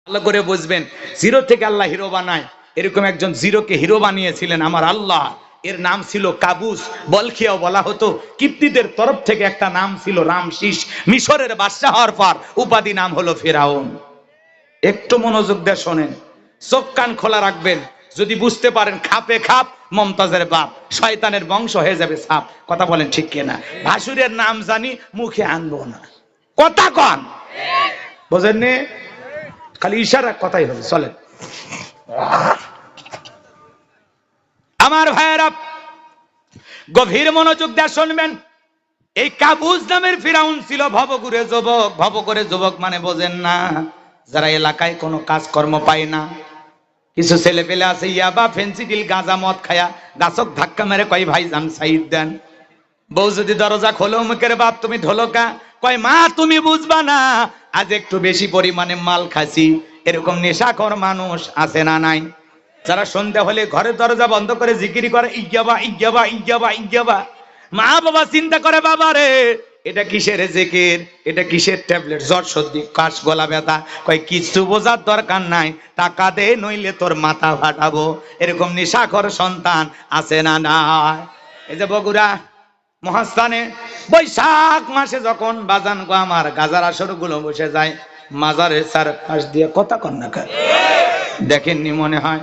ভালো করে বুঝবেন, জিরো থেকে আল্লাহ হিরো বানায়। এরকম একজন জিরোকে হিরো বানিয়েছিলেন আমার আল্লাহ। এর নাম ছিল কাবুস, বলখিয়াও বলা হতো। কিপ্তিদের তরফ থেকে একটা নাম ছিল রামশিস। মিশরের বাদশা হওয়ার পর উপাধি নাম হলো ফেরাউন। একটু মনোযোগ দিয়ে শোনেন, চোখ কান খোলা রাখবেন। যদি বুঝতে পারেন খাপে খাপ মমতাজের বাপ, শয়তানের বংশ হয়ে যাবে সাপ। কথা বলেন ঠিক কিনা? ভাসুরের নাম জানি, মুখে আনবো না। কথা কন, বোঝেননি? খালি ইশারা কথাই হবে, চলেন। আমার ভাইয়েরা গভীর মনোযোগ দিয়ে শুনবেন। এই কাবুস নামের ফিরাউন ছিল ভবঘুরে যুবক। ভবঘুরে যুবক মানে বোঝেন না? যারা এলাকায় কোনো কাজকর্ম পায় না। কিছু ছেলে পেলে আছে ইয়াবা ফেন্সিডিল গাঁজা মদ খায়া গাছক ধাক্কা মেরে কয় ভাই জান সাইড দেন। বউ যদি দরজা খোলো, মুখের বাপ তুমি ঢোলকা, কয় মা তুমি বুঝবা না, আজ একটু বেশি পরিমাণে মাল খাসি। এরকম নেশাখোর মানুষ আছে না নাই? যারা সন্ধ্যা হলে ঘরের দরজা বন্ধ করে জিকির করে ইজ্ঞাবা ইজ্ঞাবা ইজ্ঞাবা ইজ্ঞাবা। মা বাবা চিন্তা করে, বাবা রে এটা কিসের জিকির, এটা কিসের ট্যাবলেট, জ্বর সর্দি কাশ গলা ব্যথা। কয় কিছু বোঝার দরকার নাই, টাকা দে নইলে তোর মাথা ফাটাবো। এরকম নেশাখোর সন্তান আছে না নাই? এই যে বগুড়া মহাস্থানে বৈশাখ মাসে যখন বাজান গো আমার গাজার আসর গুলো বসে যায়, মাজারের চারপাশ দিয়ে কথা কন্যা দেখেননি মনে হয়?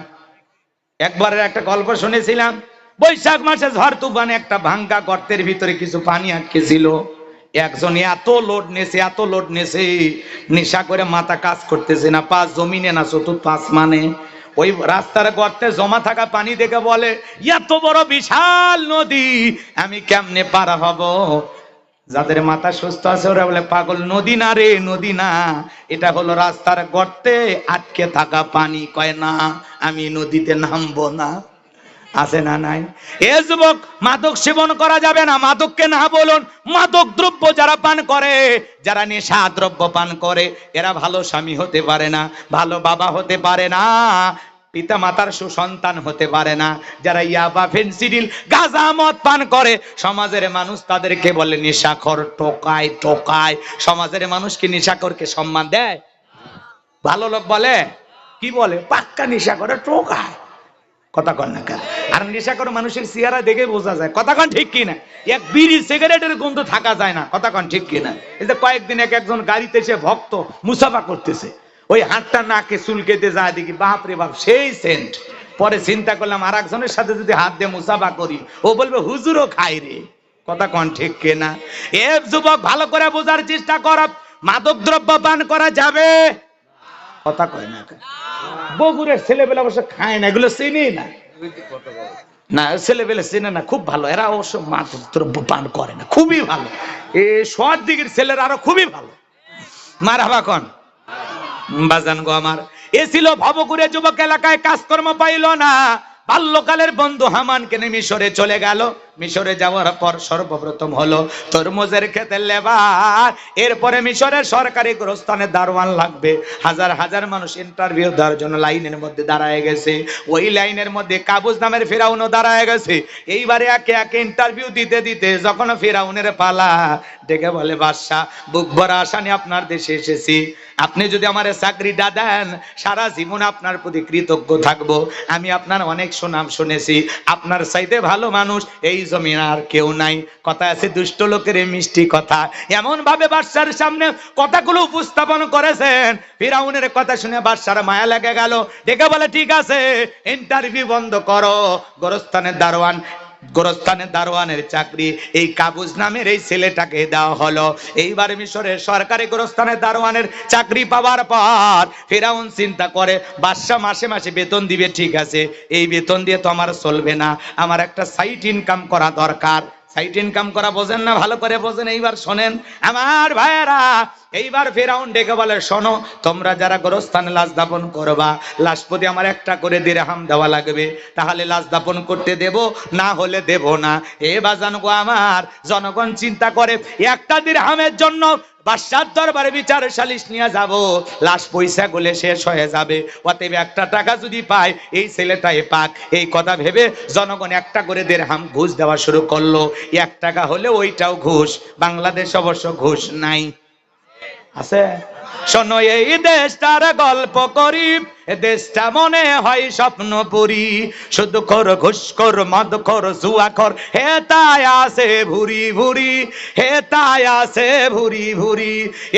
একবারের একটা গল্প শুনেছিলাম। বৈশাখ মাসে ঝড় তুফানে একটা ভাঙ্গা গর্তের ভিতরে কিছু পানি আটকে ছিল। একজন এত লোড নেছে, এত লোড নেছে, নেশা করে মাথা কাজ করতেছে না, পাঁচ জমিনে না চতুর্থ আসমানে। ওই রাস্তার গর্তে জমা থাকা পানি দেখে বলে, এত বড় বিশাল নদী আমি কেমনে পার হব? যাদের মাথা সুস্থ আছে ওরা বলে, পাগল, নদী না রে, নদী না, এটা হলো রাস্তার গর্তে আটকে থাকা পানি। কয় না, আমি নদীতে নামবো না। আছে না নাই? এ যুবক, মাদক সেবন করা যাবে না, মাদককে না বলুন। মাদক দ্রব্য যারা পান করে, যারা নেশা দ্রব্য পান করে, এরা ভালো স্বামী হতে পারে না, ভালো বাবা হতে পারে না, পিতা মাতার সুসন্তান হতে পারে না। যারা ইয়াবা ফেন্সিডিল গাঁজা মদ পান করে, সমাজের মানুষ তাদেরকে বলে নেশাখোর, টোকায় টোকায়। সমাজের মানুষ কি নেশাখোরকে সম্মান দেয়? ভালো লোক বলে কি বলে? পাক্কা নেশা করে, টোকায়। কথা কন না কেন? আর নেশা করে মানুষের চেহারা দেখে বোঝা যায়। কথা কন ঠিক কিনা? এক বিড়ি সিগারেটের গন্ধ থাকা যায় না। কথা কন ঠিক কিনা? এই যে কয়েকদিন একজন গাড়িতে এসে ভক্ত মুসাফা করতেছে, ওই হাতটা নাকে চুলকেতে যায়, দেখি বাপরে বাপ সেই সেন্ট। পরে চিন্তা করলাম আর একজনের সাথে যদি হাত দিয়ে মুসাফা করি, ও বলবে হুজুরও খাই রে। কথা কন ঠিক কিনা? এ যুবক, ভালো করে বোঝার চেষ্টা কর, মাদক দ্রব্য পান করা যাবে? কথা কয় না কেন? বগুড়ের ছেলেবেলা অবশ্য খায় না, এগুলো চিনি না। না, ছেলেবেলা চিনে না, খুব ভালো। এরা অবশ্য মাদক দ্রব্য পান করে না, খুবই ভালো। এ সৎ দিকের ছেলেরা আরো খুবই ভালো। মারহাবা কন বাজান গো আমার। এ ছিল ভবঘুরে যুবক, এলাকায় কাজকর্ম পাইল না। বাল্যকালের বন্ধু হামানকে নিয়ে মিশরে চলে গেল। মিশরে যাওয়ার পর সর্বপ্রথম হলো তরমুজের ক্ষেতের লেবার। এরপরে মিশরের সরকারি গোরস্থানে দারোয়ান লাগবে। হাজার হাজার মানুষ ইন্টারভিউ দেওয়ার জন্য লাইনের মধ্যে দাঁড়ায় গেছে। ওই লাইনের মধ্যে কাবুস নামের ফেরাউনও দাঁড়ায় গেছে। এইবারে একে একে ইন্টারভিউ দিতে দিতে যখন ফেরাউনের পালা, ডেকে বলে, বাদশাহ, বুক ভরা আশা নিয়ে আপনার দেশে এসেছি। আপনি যদি আমার চাকরিটা দেন, সারা জীবন আপনার প্রতি কৃতজ্ঞ থাকবো। আমি আপনার অনেক সুনাম শুনেছি, আপনার চাইতে ভালো মানুষ এই জমিন আর কেউ নাই। কথা আছে, দুষ্ট লোকের মিষ্টি কথা। এমন ভাবে বাদশার সামনে কথাগুলো উপস্থাপন করেছেন, ফিরাউনের কথা শুনে বাদশার মায়া লেগে গেল। ডেকে বলে, ঠিক আছে, ইন্টারভিউ বন্ধ করো। গোরস্থানের দারোয়ানের চাকরি এই কাবুস নামের এই ছেলেটাকে দেওয়া হলো। এইবার মিশরের সরকারি গোরস্থানের দারোয়ানের চাকরি পাওয়ার পর ফেরাউন চিন্তা করে, বাদশা মাসে মাসে বেতন দিবে, ঠিক আছে, এই বেতন দিয়ে তো আমার চলবে না, আমার একটা সাইড ইনকাম করা দরকার। সাইড ইনকাম করা বোঝেন না? ভালো করে বোঝেন। এইবার শোনেন আমার ভাইয়েরা, এইবার ফেরাউন ডেকে বলে, শোনো, তোমরা যারা গোরস্থানে লাশ দাপন করবা, লাশ প্রতি আমার একটা করে দিরহাম দেওয়া লাগবে, তাহলে লাশ দাপন করতে দেব, না হলে দেব না। এ বাজান গো আমার, জনগণ চিন্তা করে একটা দিরহামের জন্য বাদশার দরবারে বিচার সালিশ নিয়ে যাব, লাশ পয়সা গুলে শেষ হয়ে যাবে। অতএব একটা টাকা যদি পায় এই ছেলেটাই পাক। এই কথা ভেবে জনগণ একটা করে দিরহাম ঘুষ দেওয়া শুরু করলো। 1 টাকা হলে ওইটাও ঘুষ। বাংলাদেশ অবশ্য ঘুষ নাই, আছে? শোনো এই দেশটার গল্প করি, এ দেশটা মনে হয় স্বপ্নপুরী, শুধু খোর ঘুষখোর মদখোর জুয়াখোর হে তাই আছে ভুরি ভুরি, হে তাই আছে ভুরি ভুরি।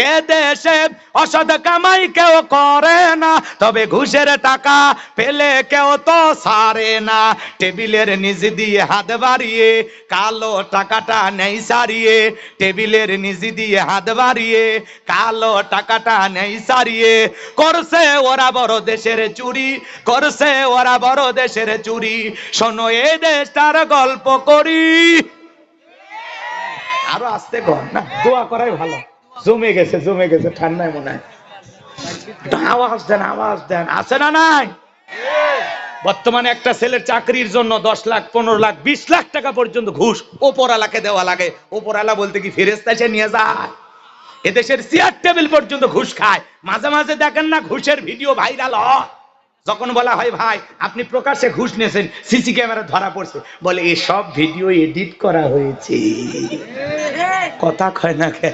এ দেশে অসৎ কামাই কেউ করে না, তবে ঘুষের টাকা পেলে কেউ তো ছাড়ে না। টেবিলের নিচ দিয়ে হাত বাড়িয়ে কালো টাকাটা নেই সারিয়ে, টেবিলের নিচ দিয়ে হাত বাড়িয়ে কালো টাকাটা নেই সারিয়ে। করছে ওরা বড় দেশের চুরি, করছে ওরা বড় দেশের চুরি। শোনো এই দেশটার গল্প করি। আরো আসতে কর না, দোয়া করাই ভালো। জমে গেছে জমে গেছে, ঠান্ডায় মনে হয়। আওয়াজ দেন আওয়াজ দেন, আছে না নাই? বর্তমানে একটা ছেলের চাকরির জন্য 10 লাখ 15 লাখ 20 লাখ টাকা পর্যন্ত ঘুষ ওপরওয়ালাকে দেওয়া লাগে। ওপরওয়ালা বলতে কি ফেরেশতা এসে নিয়ে যায়? এদেশের চেয়ার টেবিল পর্যন্ত ঘুষ খায়। মাঝে মাঝে দেখেন না ঘুষের ভিডিও ভাইরাল হয়। যখন বলা হয় ভাই আপনি প্রকাশ্যে ঘুষ নিয়েছেন, সিসি ক্যামেরা ধরা পড়ছে, বলে এসব ভিডিও এডিট করা হয়েছে। কথা কয় না কে?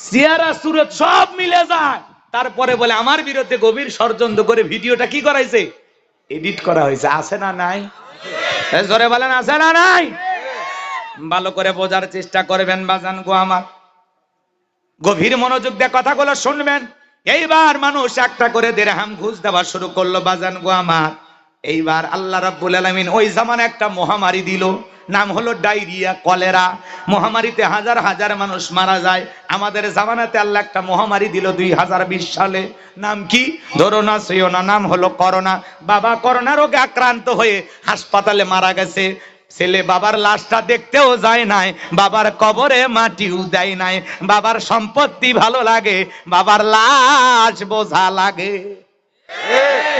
চেহারা সুরত সব মিলে যায়, তারপরে বলে আমার বিরুদ্ধে গভীর ষড়যন্ত্র করে ভিডিওটা কি করাইছে, এডিট করা হয়েছে। আছে না নাই? জোরে বলেন আছে না নাই? ভালো করে বোঝার চেষ্টা করবেন বাজান গো আমার, গভীর মনোযোগ দিয়ে কথাগুলো শুনবেন। এইবার মানুষ একটা করে দিরহাম ঘুষ দেওয়া শুরু করলো বাজান গো আমার। এইবার আল্লাহ রাব্বুল আলামিন ওই জামানে একটা মহামারী দিল, নাম হলো ডায়রিয়া, কলেরা। মহামারীতে হাজার হাজার মানুষ মারা যায়। আমাদের জামানাতে আল্লাহ একটা মহামারী দিল 2020 সালে। নাম কি? ধরো না সইও না, নাম হলো করোনা। বাবা করোনা রোগে আক্রান্ত হয়ে হাসপাতালে মারা গেছে। ছেলে বাবার লাশটা দেখতেও যায় নাই, বাবার কবরে মাটিও দেয় নাই। বাবার সম্পত্তি ভালো লাগে, বাবার লাশ বোঝা লাগে।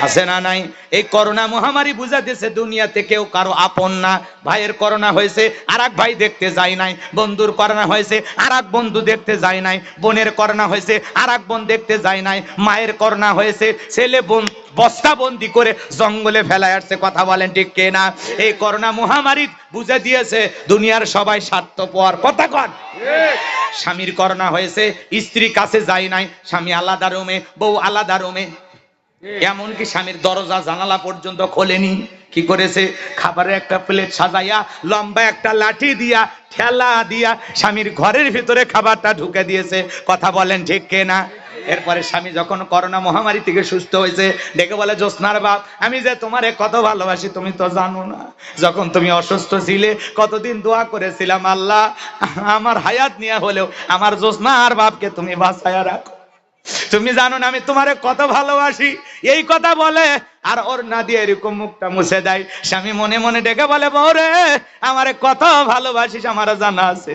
আছে না নাই? এই করোনা মহামারী বুঝাতেছে দুনিয়াতে কেউ কারো আপন না। ভাইয়ের করোনা হয়েছে আর এক ভাই দেখতে যায় নাই, বন্ধুর করোনা হয়েছে আর এক বন্ধু দেখতে যায় নাই, বোনের করোনা হয়েছে আর এক বোন দেখতে যায় নাই, মায়ের করোনা হয়েছে ছেলে বোন বস্তা বন্দি করে জঙ্গলে ফেলায় আসছে। কথা বলেন ঠিক কে না? এই করোনা মহামারী বুঝে দিয়েছে দুনিয়ার সবাই স্বার্থপর। কথা কন। স্বামীর করোনা হয়েছে, স্ত্রী কাছে যায় নাই, স্বামী আলাদা রুমে, বউ আলাদা রুমে, এমনকি স্বামীর দরজা জানালা পর্যন্ত খোলেনি। কি করেছে? খাবারের একটা প্লেট সাজাইয়া লম্বা একটা লাঠি দিয়া ঠেলা দিয়া স্বামীর ঘরের ভিতরে খাবারটা ঢুকে দিয়েছে। কথা বলেন ঠিক কে না? এরপরে স্বামী যখন করোনা মহামারী থেকে সুস্থ হয়েছে, ডেকে বলে জ্যোৎস্নার বাপ আমি যে তোমারে কত ভালোবাসি তুমি তো জানো না। যখন তুমি অসুস্থ ছিলে কতদিন দোয়া করেছিলাম, আল্লাহ আমার হায়াত নিয়ে হলেও আমার জ্যোৎস্নার বাপকে তুমি বাঁচায়া রাখো। তুমি জানো না আমি তোমারে কত ভালোবাসি। এই কথা বলে আর ওর না দিয়ে এরকম মুখটা মুছে দেয়। স্বামী মনে মনে ডেকে বলে বউরে আমারে কত ভালোবাসিস আমার জানা আছে।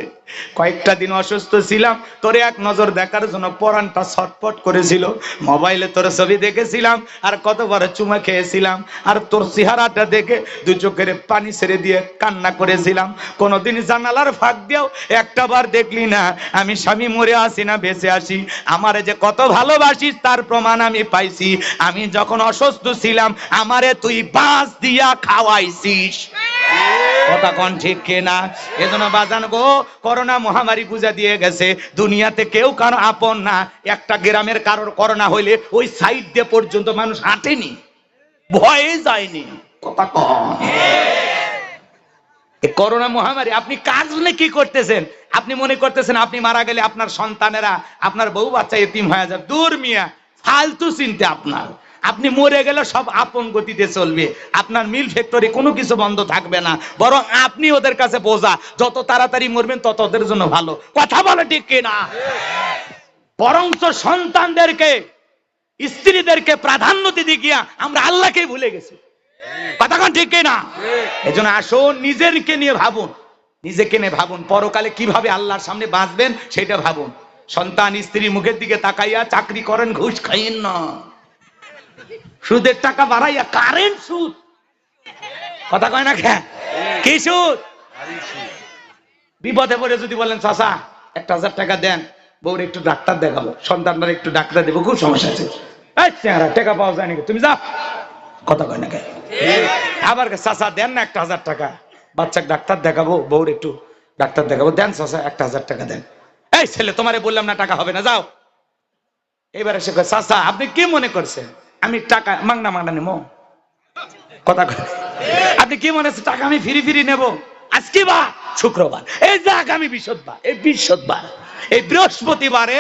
কয়েকটা দিন অসুস্থ ছিলাম, তোরে এক নজর দেখার জন্য পরানটা ছটফট করেছিল। মোবাইলে তোর ছবি দেখেছিলাম আর কতবার চুমা খেয়েছিলাম, আর তোর চেহারাটা দেখে দু চোখের পানি ছেড়ে দিয়ে কান্না করেছিলাম। কোনোদিন জানালার ফাঁক দিয়েও একটা বার দেখলি না আমি স্বামী মরে আসি না বেঁচে আসি। আমারে যে কত ভালোবাসিস তার প্রমাণ আমি পাইছি। আমি যখন অসুস্থ ছিলাম আমারে তুই বাঁশ দিয়া খাওয়াইছিস। কথা কোন ঠিক কিনা? এজন্য বাজান গো করোনা মহামারী বুঝা দিয়ে গেছে দুনিয়াতে কেউ কারো আপন না। একটা গ্রামের কারোর করোনা হইলে ওই সাইড দিয়ে পর্যন্ত মানুষ হাঁটেনি, ভয়ে যায়নি। কথা কম। করোনা মহামারী আপনি কাজ নিয়ে কি করতেছেন? আপনি মনে করতেছেন আপনি মারা গেলে আপনার সন্তানেরা আপনার বউ বাচ্চা এতিম হয়ে যাবে। দূর মিয়া, ফালতু চিন্তা আপনার। আপনি মরে গেলে সব আপন গতিতে চলবে, আপনার মিল ফ্যাক্টরি কোনো কিছু বন্ধ থাকবে না, বরং আপনি ওদের কাছে বোঝা। যত তাড়াতাড়ি মরবেন তত ওদের জন্য ভালো। কথা বলে ঠিক কিনা? বরঞ্চ সন্তানদেরকে স্ত্রীদেরকে প্রাধান্য দিতে গিয়া আমরা আল্লাহকে ভুলে গেছি। কথা কোন ঠিক কিনা? এজন্য আসুন নিজেকে নিয়ে ভাবুন, নিজেকে নিয়ে ভাবুন, পরকালে কিভাবে আল্লাহর সামনে বাঁচবেন সেটা ভাবুন। সন্তান স্ত্রী মুখের দিকে তাকাইয়া চাকরি করেন, ঘুষ খাইয়েন না। সুদের টাকা বাড়াইয়া কারেন্ট সুদ। কথা কয় না কেন? কি সুদ? বিপদে পড়ে যদি বলেন চাচা 1000 টাকা দেন, বউর একটু ডাক্তার দেখাবো, সন্তানরা একটু ডাক্তার দেবো, খুব সমস্যা আছে, টাকা পাওয়া যায় নাকি, তুমি যাও। কথা কয় না কেন? আবার চাচা দেন না 1000 টাকা, বাচ্চাকে ডাক্তার দেখাবো, বউর একটু ডাক্তার দেখাবো, দেন চাচা 1000 টাকা দেন। এই ছেলে তোমারে বললাম না টাকা হবে না, যাও। এবারে সে কয়, চাচা আপনি কি মনে করছেন আমি টাকা মাংনা মাংনা নেবো? কথা কয়, আপনি কি মনে হচ্ছে টাকা আমি ফিরি ফিরি নেব? আজকে বা শুক্রবার, এই যে আগামী বৃহস্পতিবার, এই বৃহস্পতিবার, এই বৃহস্পতিবারে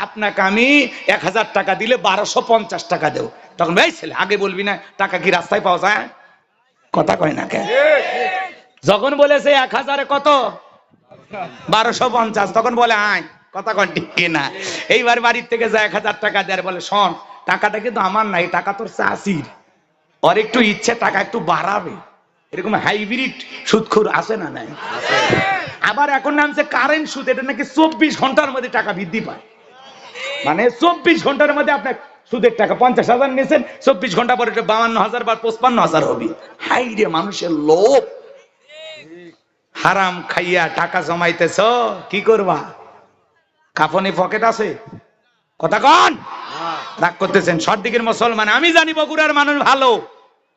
আপনাকে আমি 1000 টাকা দিলে 1250 টাকা দেবো। তখন ভাই ছেলে আগে বলবি না, টাকা কি রাস্তায় পাওয়া যায়? কথা কয় না কেন? যখন বলেছে 1000-এ কত 1250, তখন বলে আয়। কথা কন ঠিক কিনা? এইবার বাড়ির থেকে যায় 1000 টাকা দেয়, বলে শোন টাকাটা কিন্তু আমার নাই, টাকা তোর চাষির, ওর একটু ইচ্ছে টাকা একটু বাড়াবে। এরকম হাইব্রিড সুদখোর আছে না নাই? আবার এখন নামছে কারেন্ট সুদ, এটা নাকি 24 ঘন্টার মধ্যে টাকা বৃদ্ধি পায়। মানে 24 ঘন্টার মধ্যে আপনার সুদের টাকা 50,000 নিয়েছেন, 24 ঘন্টা পরে 52,000 বা 55,000 হবে। হাই রে মানুষের লোভ। হারাম খাইয়া টাকা জমাইতেছ, কি করবা? কাফনে পকেট আছে? কথা কন। রাগ করতেছেন সর্দিকের মুসলমান, আমি জানি বগুড়ার মানুষ ভালো,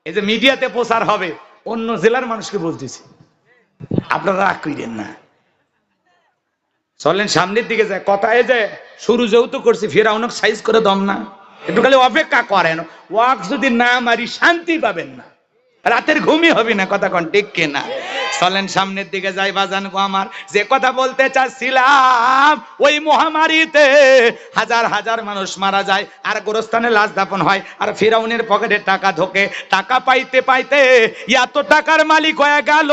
এই যে মিডিয়াতে প্রচার হবে, অন্য জেলার মানুষকে বলতেছি, আপনারা রাগ করেন না। চলেন সামনের দিকে যায় কথা। এই যে শুরু যেহেতু করছি, ফেরাউনক সাইজ করে দম না, একটু খালি অপেক্ষা করেন। ওয়াক যদি না মারি শান্তি পাবেন না, রাতের ঘুমই হবে না। কথা কন ঠিক কিনা? চলেন সামনের দিকে যাই বাজান গো আমার। যে কথা বলতে চাচ্ছিলাম, ওই মহামারীতে হাজার হাজার মানুষ মারা যায়, আর গোরস্থানে লাশ দাফন হয়, আর ফিরাউনের পকেটে টাকা ঢোকে। টাকা পাইতে পাইতে এত টাকার মালিক হয়ে গেল,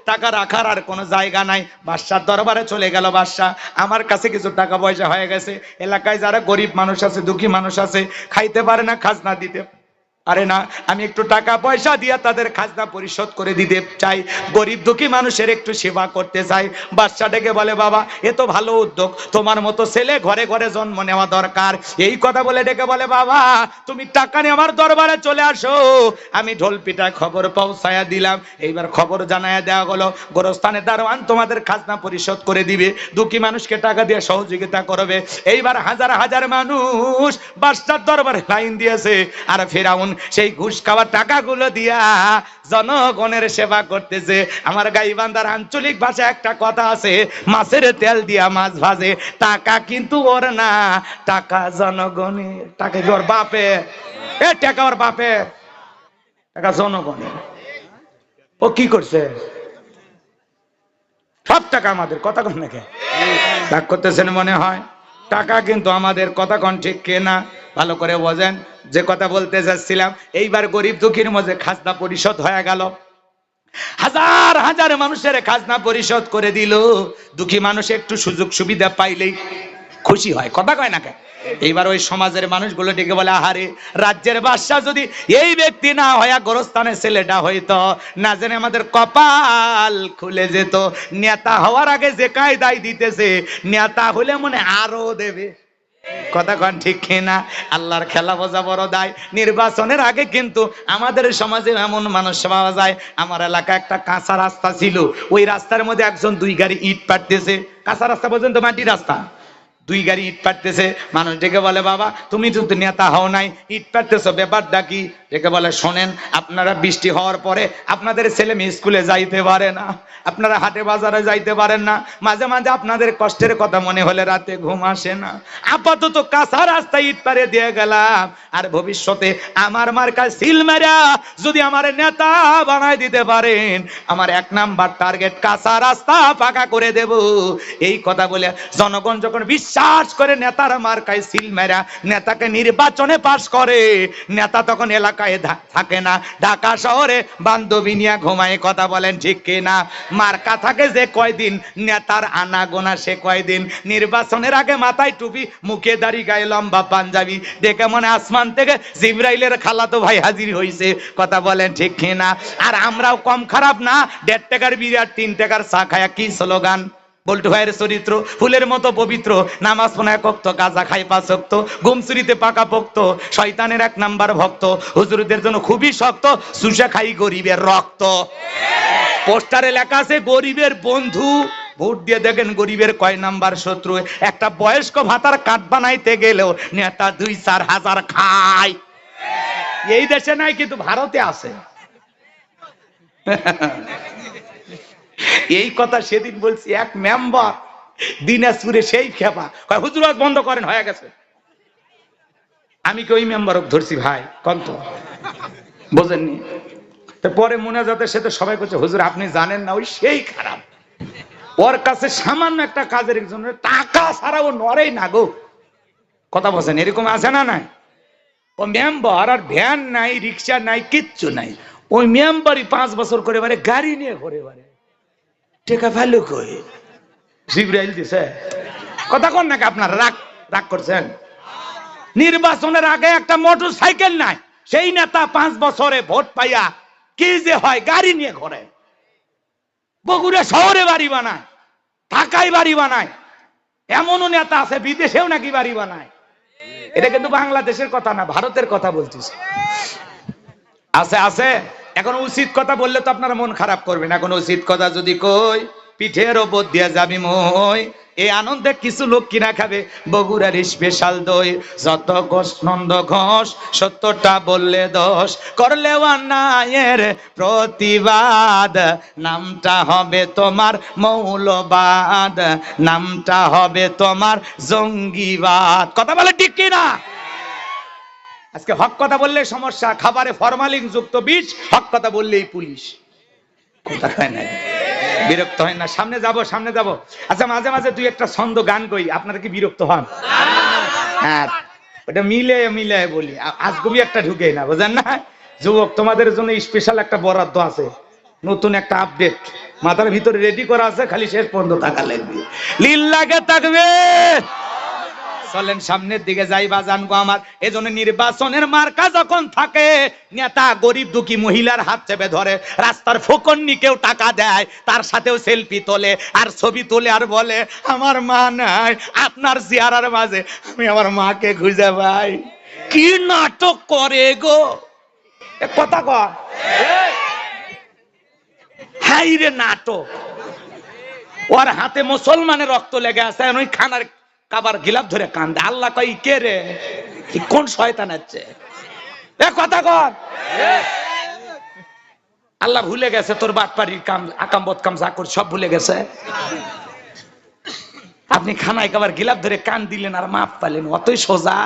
টাকা রাখার আর কোনো জায়গা নাই। বাদশার দরবারে চলে গেল, বাদশাহ আমার কাছে কিছু টাকা পয়সা হয়ে গেছে, এলাকায় যারা গরিব মানুষ আছে, দুঃখী মানুষ আছে, খাইতে পারে না, খাজনা দিতে আরে না, আমি একটু টাকা পয়সা দিয়া তাদের খাজনা পরিশোধ করে দিতে চাই, গরিব দুঃখী মানুষের একটু সেবা করতে চাই। বাদশা ডেকে বলে, বাবা এ তো ভালো উদ্যোগ, তোমার মতো ছেলে ঘরে ঘরে জন্ম নেওয়া দরকার। এই কথা বলে ডেকে বলে, বাবা তুমি টাকা নিয়ে আমার দরবারে চলে আসো, আমি ঢোল পিটায় খবর পৌঁছায়া দিলাম। এইবার খবর জানায়া দেওয়া হলো, গোরস্থানে দারোয়ান তোমাদের খাজনা পরিশোধ করে দিবে, দুঃখী মানুষকে টাকা দিয়ে সহযোগিতা করবে। এইবার হাজার হাজার মানুষ বাদশার দরবারে লাইন দিয়েছে, আর ফেরাউন সেই ঘুষ খাওয়ার টাকাগুলো দিয়া জনগণের সেবা করতেছে। আমার গাইবান্ধার আঞ্চলিক ভাষায় একটা কথা আছে, মাছের তেল দিয়া মাছ ভাজে। টাকা কিন্তু ওর না, টাকা জনগণের। টাকা কি ওর বাপে? এ টাকা ওর বাপে, টাকা জনগণের। ও কি করছে? সব টাকা আমাদের। কথা কন নাকি? রাগ করতেছেন মনে হয়? টাকা কিন্তু আমাদের। কথা কন ঠিক কিনা? ভালো করে বোঝেন যে কথা বলতে যাচ্ছিলাম। এইবার গরিব দুঃখীর মধ্যে খাজনা পরিশোধ হয়ে গেল, হাজার হাজার মানুষের খাজনা পরিশোধ করে দিল। দুঃখী মানুষ একটু সুযোগ সুবিধা পাইলেই খুশি হয়। কথা কয় না কেন? এইবার ওই সমাজের মানুষগুলো ডেকে বলে, আহারে রাজ্যের বাদশা যদি এই ব্যক্তি না হইয়া গোরস্থানের ছেলেটা হইতো, না জানে আমাদের কপাল খুলে যেত। নেতা হওয়ার আগে যে কায়দায় দিতেছে, নেতা হলে মনে আরো দেবে। কথা কন ঠিক কিনা? আল্লাহর খেলা বোঝা বড় দায়। নির্বাচনের আগে কিন্তু আমাদের সমাজে এমন মানুষ পাওয়া যায়। আমার এলাকায় একটা কাঁচা রাস্তা ছিল, ওই রাস্তার মধ্যে একজন 2 গাড়ি ইট পাড়তেছে। কাঁচা রাস্তা পর্যন্ত মাটির রাস্তা, 2 গাড়ি ইট পাড়তেছে। মানুষ ডেকে বলে, বাবা তুমি তো নেতা হও নাই, ইট পাড়তেছো, ব্যাপারটা কি? ডেকে বলে, শোনেন আপনারা বৃষ্টি হওয়ার পরে আপনাদের ছেলে মেয়ে স্কুলে যাইতে পারে না, আপনারা হাটে বাজারে যাইতে পারেন না, মাঝে মাঝে আপনাদের কষ্টের কথা মনে হলে রাতে ঘুম আসে না। আপাতত কাঁচা রাস্তা ইট পাড়ে দিয়ে গেলাম, আর ভবিষ্যতে আমার মার্কা সিল মারা যদি আমার নেতা বানাই দিতে পারেন, আমার 1 নাম্বার টার্গেট কাঁচা রাস্তা পাকা করে দেব। এই কথা বলে জনগণ যখন বিশ্বাস করে নেতার মার্কায় সিল মেরা নেতাকে নির্বাচনে পাস করে, নেতা তখন এলাকায় থাকে না, ঢাকা শহরে বান্ধবী নিয়ে ঘুমায়। কথা বলেন ঠিক কিনা? মার্কা থাকে যে কয়দিন, নেতার আনা গোনা সে কয়দিন। নির্বাচনের আগে মাথায় টুপি, মুখে দাড়ি, গায়ে লম্বা পাঞ্জাবি, দেখে মনে আসমান থেকে জিবরাইলের খালাতো ভাই হাজির হইছে। কথা বলেন ঠিক কিনা? আর আমরাও কম খারাপ না, 1.5 টাকার বিরাট 3 টাকার চা খায়া কি স্লোগান, বল্টু ভাইয়ের চরিত্র ফুলের মতো পবিত্র, নামাজ পড়ে 1 ওয়াক্ত, গাঁজা খাই 5 ওয়াক্ত, ঘুমচুরিতে পাকা পোক্ত, শয়তানের 1 নাম্বার ভক্ত, হুজুরদের জন্য খুবই শক্ত, সুসা খাই গরিবের রক্ত। পোস্টারে লেখা আছে গরিবের বন্ধু, ভোট দিয়ে দেখেন গরিবের কয় নাম্বার শত্রু। একটা বয়স্ক ভাতার কার্ড বানাইতে গেলেও নেতা 2-4 হাজার খায়। এই দেশে নাই কিন্তু ভারতে আছে। এই কথা সেদিন বলছি, এক মেম্বার দিনাজপুরে সেই খেপা, হুজুর বন্ধ করেন, হয়ে গেছে। আমি কি ওই মেম্বারক ধরছি ভাই কন্ত বোঝেননি? তো পরে মুনাজাতের সাথে সবাই করছে হুজুর আপনি জানেন না ওই সেই খারাপ, ওর কাছে সামান্য একটা কাজের জন্য টাকা ছাড়া ও নড়েই না গো। কথা বলছেন, এরকম আছে না নাই? ও মেম্বার আর ভ্যান নাই, রিক্সা নাই, কিচ্ছু নাই। ওই মেম্বারই 5 বছর করে বারে গাড়ি নিয়ে ঘুরে বারে, টেকা ফেলো কই জিব্রাইল দিছে। কথা কোন নাকি আপনার রাগ রাগ করছেন? নির্বাচনের আগে একটা মোটর সাইকেল নাই, সেই নেতা 5 বছরে ভোট পাইয়া কি যে হয় গাড়ি নিয়ে ঘোরে। বগুড়া শহরে বাড়ি বানায়, ঢাকায় বাড়ি বানায়, এমনও নেতা আছে বিদেশেও নাকি বাড়ি বানায়। এটা কিন্তু বাংলাদেশের কথা না, ভারতের কথা বলতেছি। আছে আছে। এখন উচিত কথা বললে তো আপনারা মন খারাপ করবেন। এখন উচিত কথা যদি কই পিঠের ওপর দিয়া যাবি মই, এই আনন্দে কিছু লোক কিনা খাবে বগুড়ার স্পেশাল দই। যত ঘোষ নন্দ ঘোষ, সত্যটা বললে দোষ, করলে অন্যায়ের প্রতিবাদ, নামটা হবে তোমার মৌলবাদ, নামটা হবে তোমার জঙ্গিবাদ। কথা বলে ঠিক কিনা? আজকে হক কথা বললে সমস্যা, খাবারে ফরমালিন যুক্ত বিষ, হক কথা বললেই পুলিশ। কথা হয় না, বিরক্ত হয় না? সামনে যাব সামনে যাব। আচ্ছা মাঝে মাঝে দুই একটা ছন্দ গান কই, আপনারা কি বিরক্ত হন? হ্যাঁ, ওটা মিলে মিলে বলি, আজগুবি একটা ঢুকে না, বুঝেন না? যুবক তোমাদের জন্য স্পেশাল একটা বরাদ্দ আছে, নতুন একটা আপডেট মাথার ভিতরে রেডি করা আছে, খালি শেষ পর্যন্ত টাকা লাগবে। লিল্লাহে তাকবীর। চলেন সামনের দিকে যাই বাজান গো আমার। এজন্য নির্বাচনের মার্কা যখন থাকে, নেতা গরিব দুঃখী মহিলার হাত চেপে ধরে, রাস্তার ফকন্নি কেউ টাকা দেয় তার সাথেও সেলফি তোলে আর ছবি তোলে আর বলে আমার মা নাই আপনার চেহারার মাঝে, আমি আমার মাকে খুঁজে পাই। কি নাটক করে গো, কথা কর হাই রে নাটক। ওর হাতে মুসলমানের রক্ত লেগে আছে, ওই খানার কাবার গিলাপ ধরে কান্দে। আল্লাহ কই কে রে, কোন শয়তান আছে? এ কথা কর। আল্লাহ ভুলে গেছে তোর বাটপাড়ির কাম, আকাম বদকাম চাকর সব ভুলে গেছে। আপনি খানায় কাবার গিলাপ ধরে কান দিলেন আর মাপ পালেন, অতই সোজা?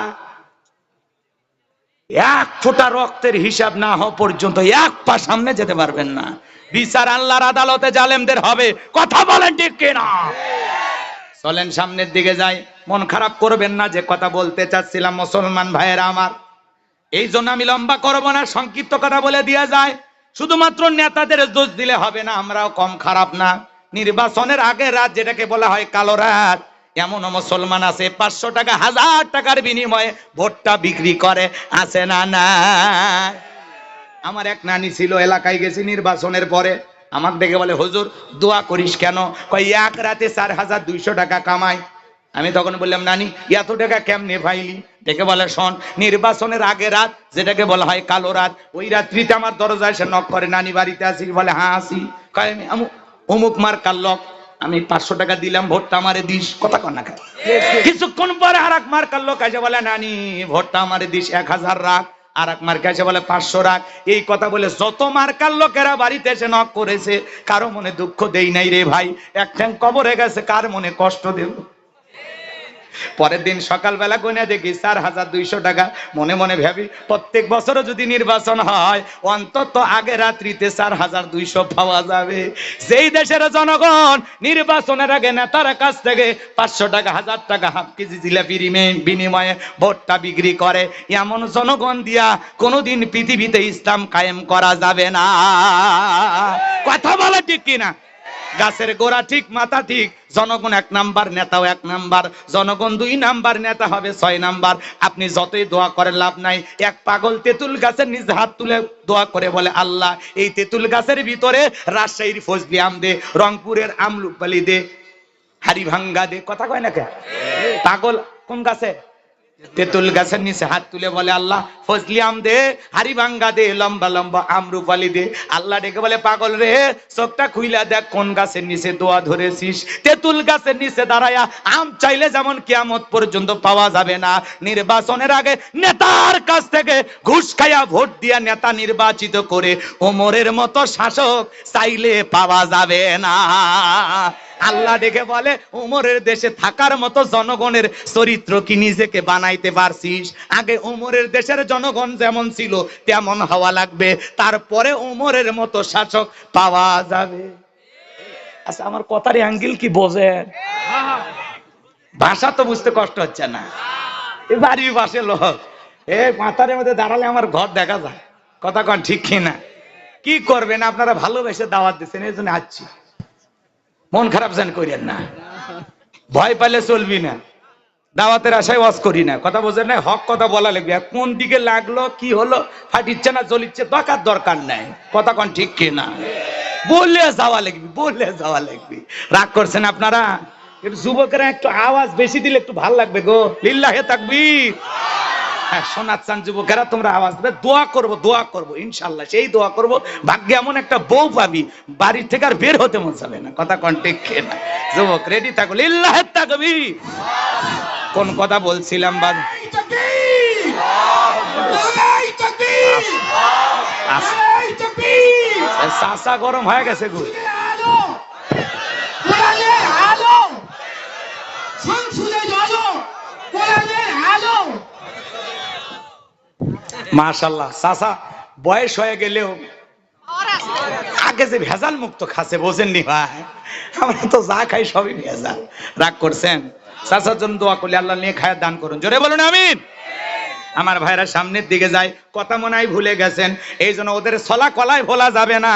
এক ফোঁটা রক্তের হিসাব না হওয়া পর্যন্ত এক পা সামনে যেতে পারবেন না। বিচার আল্লাহর আদালতে জালেমদের হবে। কথা বলেন ঠিক কিনা? চলেন সামনের দিকে যাই। মন খারাপ করবেন না, যে কথা বলতে চাচ্ছিলাম মুসলমান ভাইয়েরা আমার, এই জন্য আমি লম্বা করবো না, সংক্ষিপ্ত কথা বলে দিয়া যায়। শুধুমাত্র নেতাদের দোষ দিলে হবে না, আমরাও কম খারাপ না। নির্বাচনের আগে রাত যেটাকে বলা হয় কালো রাত, এমন মুসলমান আছে 500 টাকা 1000 টাকার বিনিময়ে ভোটটা বিক্রি করে, আছে না না? আমার এক নানি ছিল, এলাকায় গেছি নির্বাচনের পরে, আমাকে ডেকে বলে হুজুর দোয়া করিস কেন? কই এক রাতে 4200 টাকা কামাই। আমি তখন বললাম নানি এত টাকা কেমনে পাইলি? ডেকে বলে শোন, নির্বাচনের আগে রাত যেটাকে বলা হয় কালো রাত, ওই রাত্রিতে আমার দরজায় এসে নক করে, নানি বাড়িতে আসিস? বলে হ্যাঁ আসি। কয় আমি অমুক মার্কার লোক, আমি 500 টাকা দিলাম, ভোটটা আমারে দিস। কথা কন না খায়। কিছুক্ষণ পরে আর এক মার্কার লোক এসে বলে নানি ভোটটা আমারে দিস, 1000 রাখ। আর এক মার্কা এসে বলে 500 রাখ। এই কথা বলে যত মার্কার লোকেরা বাড়িতে এসে নক করেছে, কারো মনে দুঃখ দেই নাই রে ভাই। এক ঠ্যাং কবরে গেছে, কার মনে কষ্ট দেব? পরের দিন সকালবেলা গুনে দেখি 4200 টাকা। মনে মনে ভাবি প্রত্যেক বছরও যদি নির্বাচন হয়, অন্তত আগে রাত্রিতে 4200 পাওয়া যাবে। যেই দেশের জনগণ নির্বাচনের আগে নেতার কাছ থেকে 500 টাকা 1000 টাকা হাফ কেজি জিলাপির বিনিময়ে ভোটটা বিক্রি করে, এমন জনগণ দিয়া কোনোদিন পৃথিবীতে ইসলাম কায়েম করা যাবে না। কথা বলে ঠিক কিনা? গাছের গোড়া ঠিক মাথা ঠিক, জনগণ 1 নাম্বার, নেতাও 1 নাম্বার। জনগণ 2 নাম্বার, নেতা হবে 6 নাম্বার। আপনি যতই দোয়া করে লাভ নাই। এক পাগল তেঁতুল গাছের নিচে হাত তুলে দোয়া করে বলে আল্লাহ এই তেঁতুল গাছের ভিতরে রাজশাহীর ফজলি আম দে, রংপুরের আমলুপালি দে, হাড়িভাঙ্গা দে। কথা কয় না কে? পাগল কোন গাছে? তেঁতুল গাছের নিচে হাত তুলে বলে আল্লাহ ফজলি আম দে, হাড়িভাঙ্গা দে, লম্বা লম্বা আমরুপালি দে। আল্লাহ ডেকে বলে পাগল রে চোখটা খুইলা দেখ কোন গাছের নিচে দোয়া ধরেছিস। তেঁতুল গাছের নিচে দাঁড়ায়া আম চাইলে যেমন কিয়ামত পর্যন্ত পাওয়া যাবে না, নির্বাচনের আগে নেতার কাছ থেকে ঘুষ খাইয়া ভোট দিয়া নেতা নির্বাচিত করে ওমরের মতো শাসক চাইলে পাওয়া যাবে না। আল্লাহ দেখে বলে উমরের দেশে থাকার মতো জনগণের চরিত্র কি নিজেকে বানাইতে পারছিস? আগে উমরের দেশের জনগণ যেমন ছিল তেমন হওয়া লাগবে, তারপরে উমরের মতো শাসক পাওয়া যাবে। আচ্ছা, আমার কথার অ্যাঙ্গেল কি বোঝেন? ভাষা তো বুঝতে কষ্ট হচ্ছে না। এই বাড়ির পাশে লোক, মাথার মধ্যে দাঁড়ালে আমার ঘর দেখা যায়। কথা কন ঠিক কিনা? কি করবেন, আপনারা ভালোবেসে দাওয়াত দিচ্ছেন, এই জন্য আসছি। মন খারাপ যেন করেন না, ভয় পাইলে চলবি না। দাওয়াতের আশায় ওয়াজ করি না, কথা বোঝেন না। হক কথা বলা লাগবে। কোন দিকে লাগলো, কি হলো, ফাটিচ্ছে না জ্বলিচ্ছে, দরকার নাই। কথা কন ঠিক কিনা? বললে যাওয়া লাগবে, বললে যাওয়া লাগবে। রাগ করছেন আপনারা? একটু যুবকেরা একটু আওয়াজ বেশি দিলে একটু ভাল লাগবে গো। লিল্লাহে তাকবীর। হ্যাঁ, শোনার চান যুবকেরা, তোমরা আওয়াজ দেবে। দোয়া করবো ইনশাল্লাহ, সেই দোয়া করবো ভাগ্যে এমন একটা বউ পাবি বাড়ির থেকে আর বের হতে মন যাবে না। কথা কন ঠিক কিনা? যুবক রেডি থাকো, লিল্লাহে তাকবীর। কোন কথা বলছিলাম? বাদ চাষা গরম হয়ে গেছে গো। মাশাআল্লাহ, চাষা বয়স হয়ে গেলেও আগে যে ভেজাল মুক্ত খাচ্ছে, বোঝেননি ভাই? আমরা তো যা খাই সবই ভেজাল। রাগ করছেন? চাচার জন্য দোয়া করলে আল্লাহ নিয়ে খায় দান করুন। জোরে বলুন আমিন। আমার ভাইরা সামনের দিকে যায়, কথা মনে হয় ভুলে গেছেন। এই জন্য ওদের ছলা কলায় ভোলা যাবে না।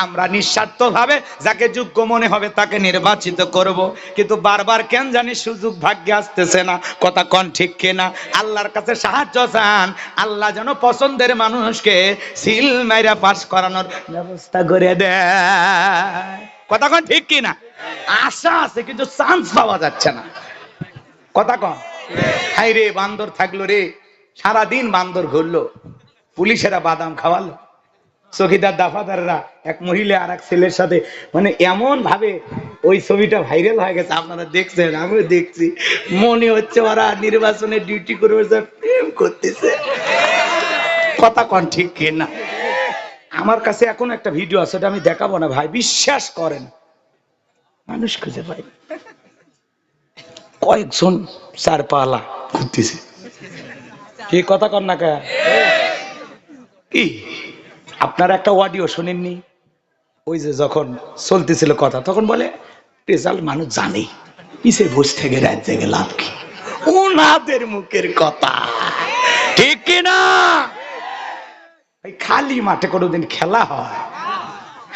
আমরা নিঃস্বার্থ ভাবে যাকে যোগ্য মনে হবে তাকে নির্বাচিত করব। কিন্তু বারবার কেন জানি সুযোগ ভাগ্যে আসতেছে না। কথা কন ঠিক কিনা? আল্লাহর কাছে সাহায্য চান, আল্লাহ যেন পছন্দের মানুষকে সিল মাইরা পাস করানোর ব্যবস্থা করে দেয়। কথা কন ঠিক কিনা? আশা আছে কিন্তু চান্স পাওয়া যাচ্ছে না। কথা কন। হাই রে, বান্দর থাকলো রে, সারাদিন বান্দর ঘুরলো, পুলিশেরা বাদাম খাওয়ালো, চকিদার দাফাদাররা এক মহিলা আর এক ছেলের সাথে, মানে এমন ভাবে ওই ছবিটা ভাইরাল হয়ে গেছে। আপনারা দেখছেন, আমিও দেখছি। মনে হচ্ছে ওরা নির্বাচনে ডিউটি করে প্রেম করতেছে। কথা কন ঠিক কিনা? আমার কাছে এখন একটা ভিডিও আছে, ওটা আমি দেখাবো না ভাই, বিশ্বাস করেন। মানুষ খুঁজে পাই, কয়েকজন চার পালা ঘুরতেছে। কি কথা কন না কে? কি আপনারা একটা অডিও শোনেননি? ওই যে যখন চলতেছিল কথা, তখন বলে রেজাল্ট মানুষ জানে, পিছে বসে থেকে রাত জেগে লাভ কি? ওনাদের মুখের কথা ঠিক কিনা? খালি মাঠে কোনোদিন খেলা হয়,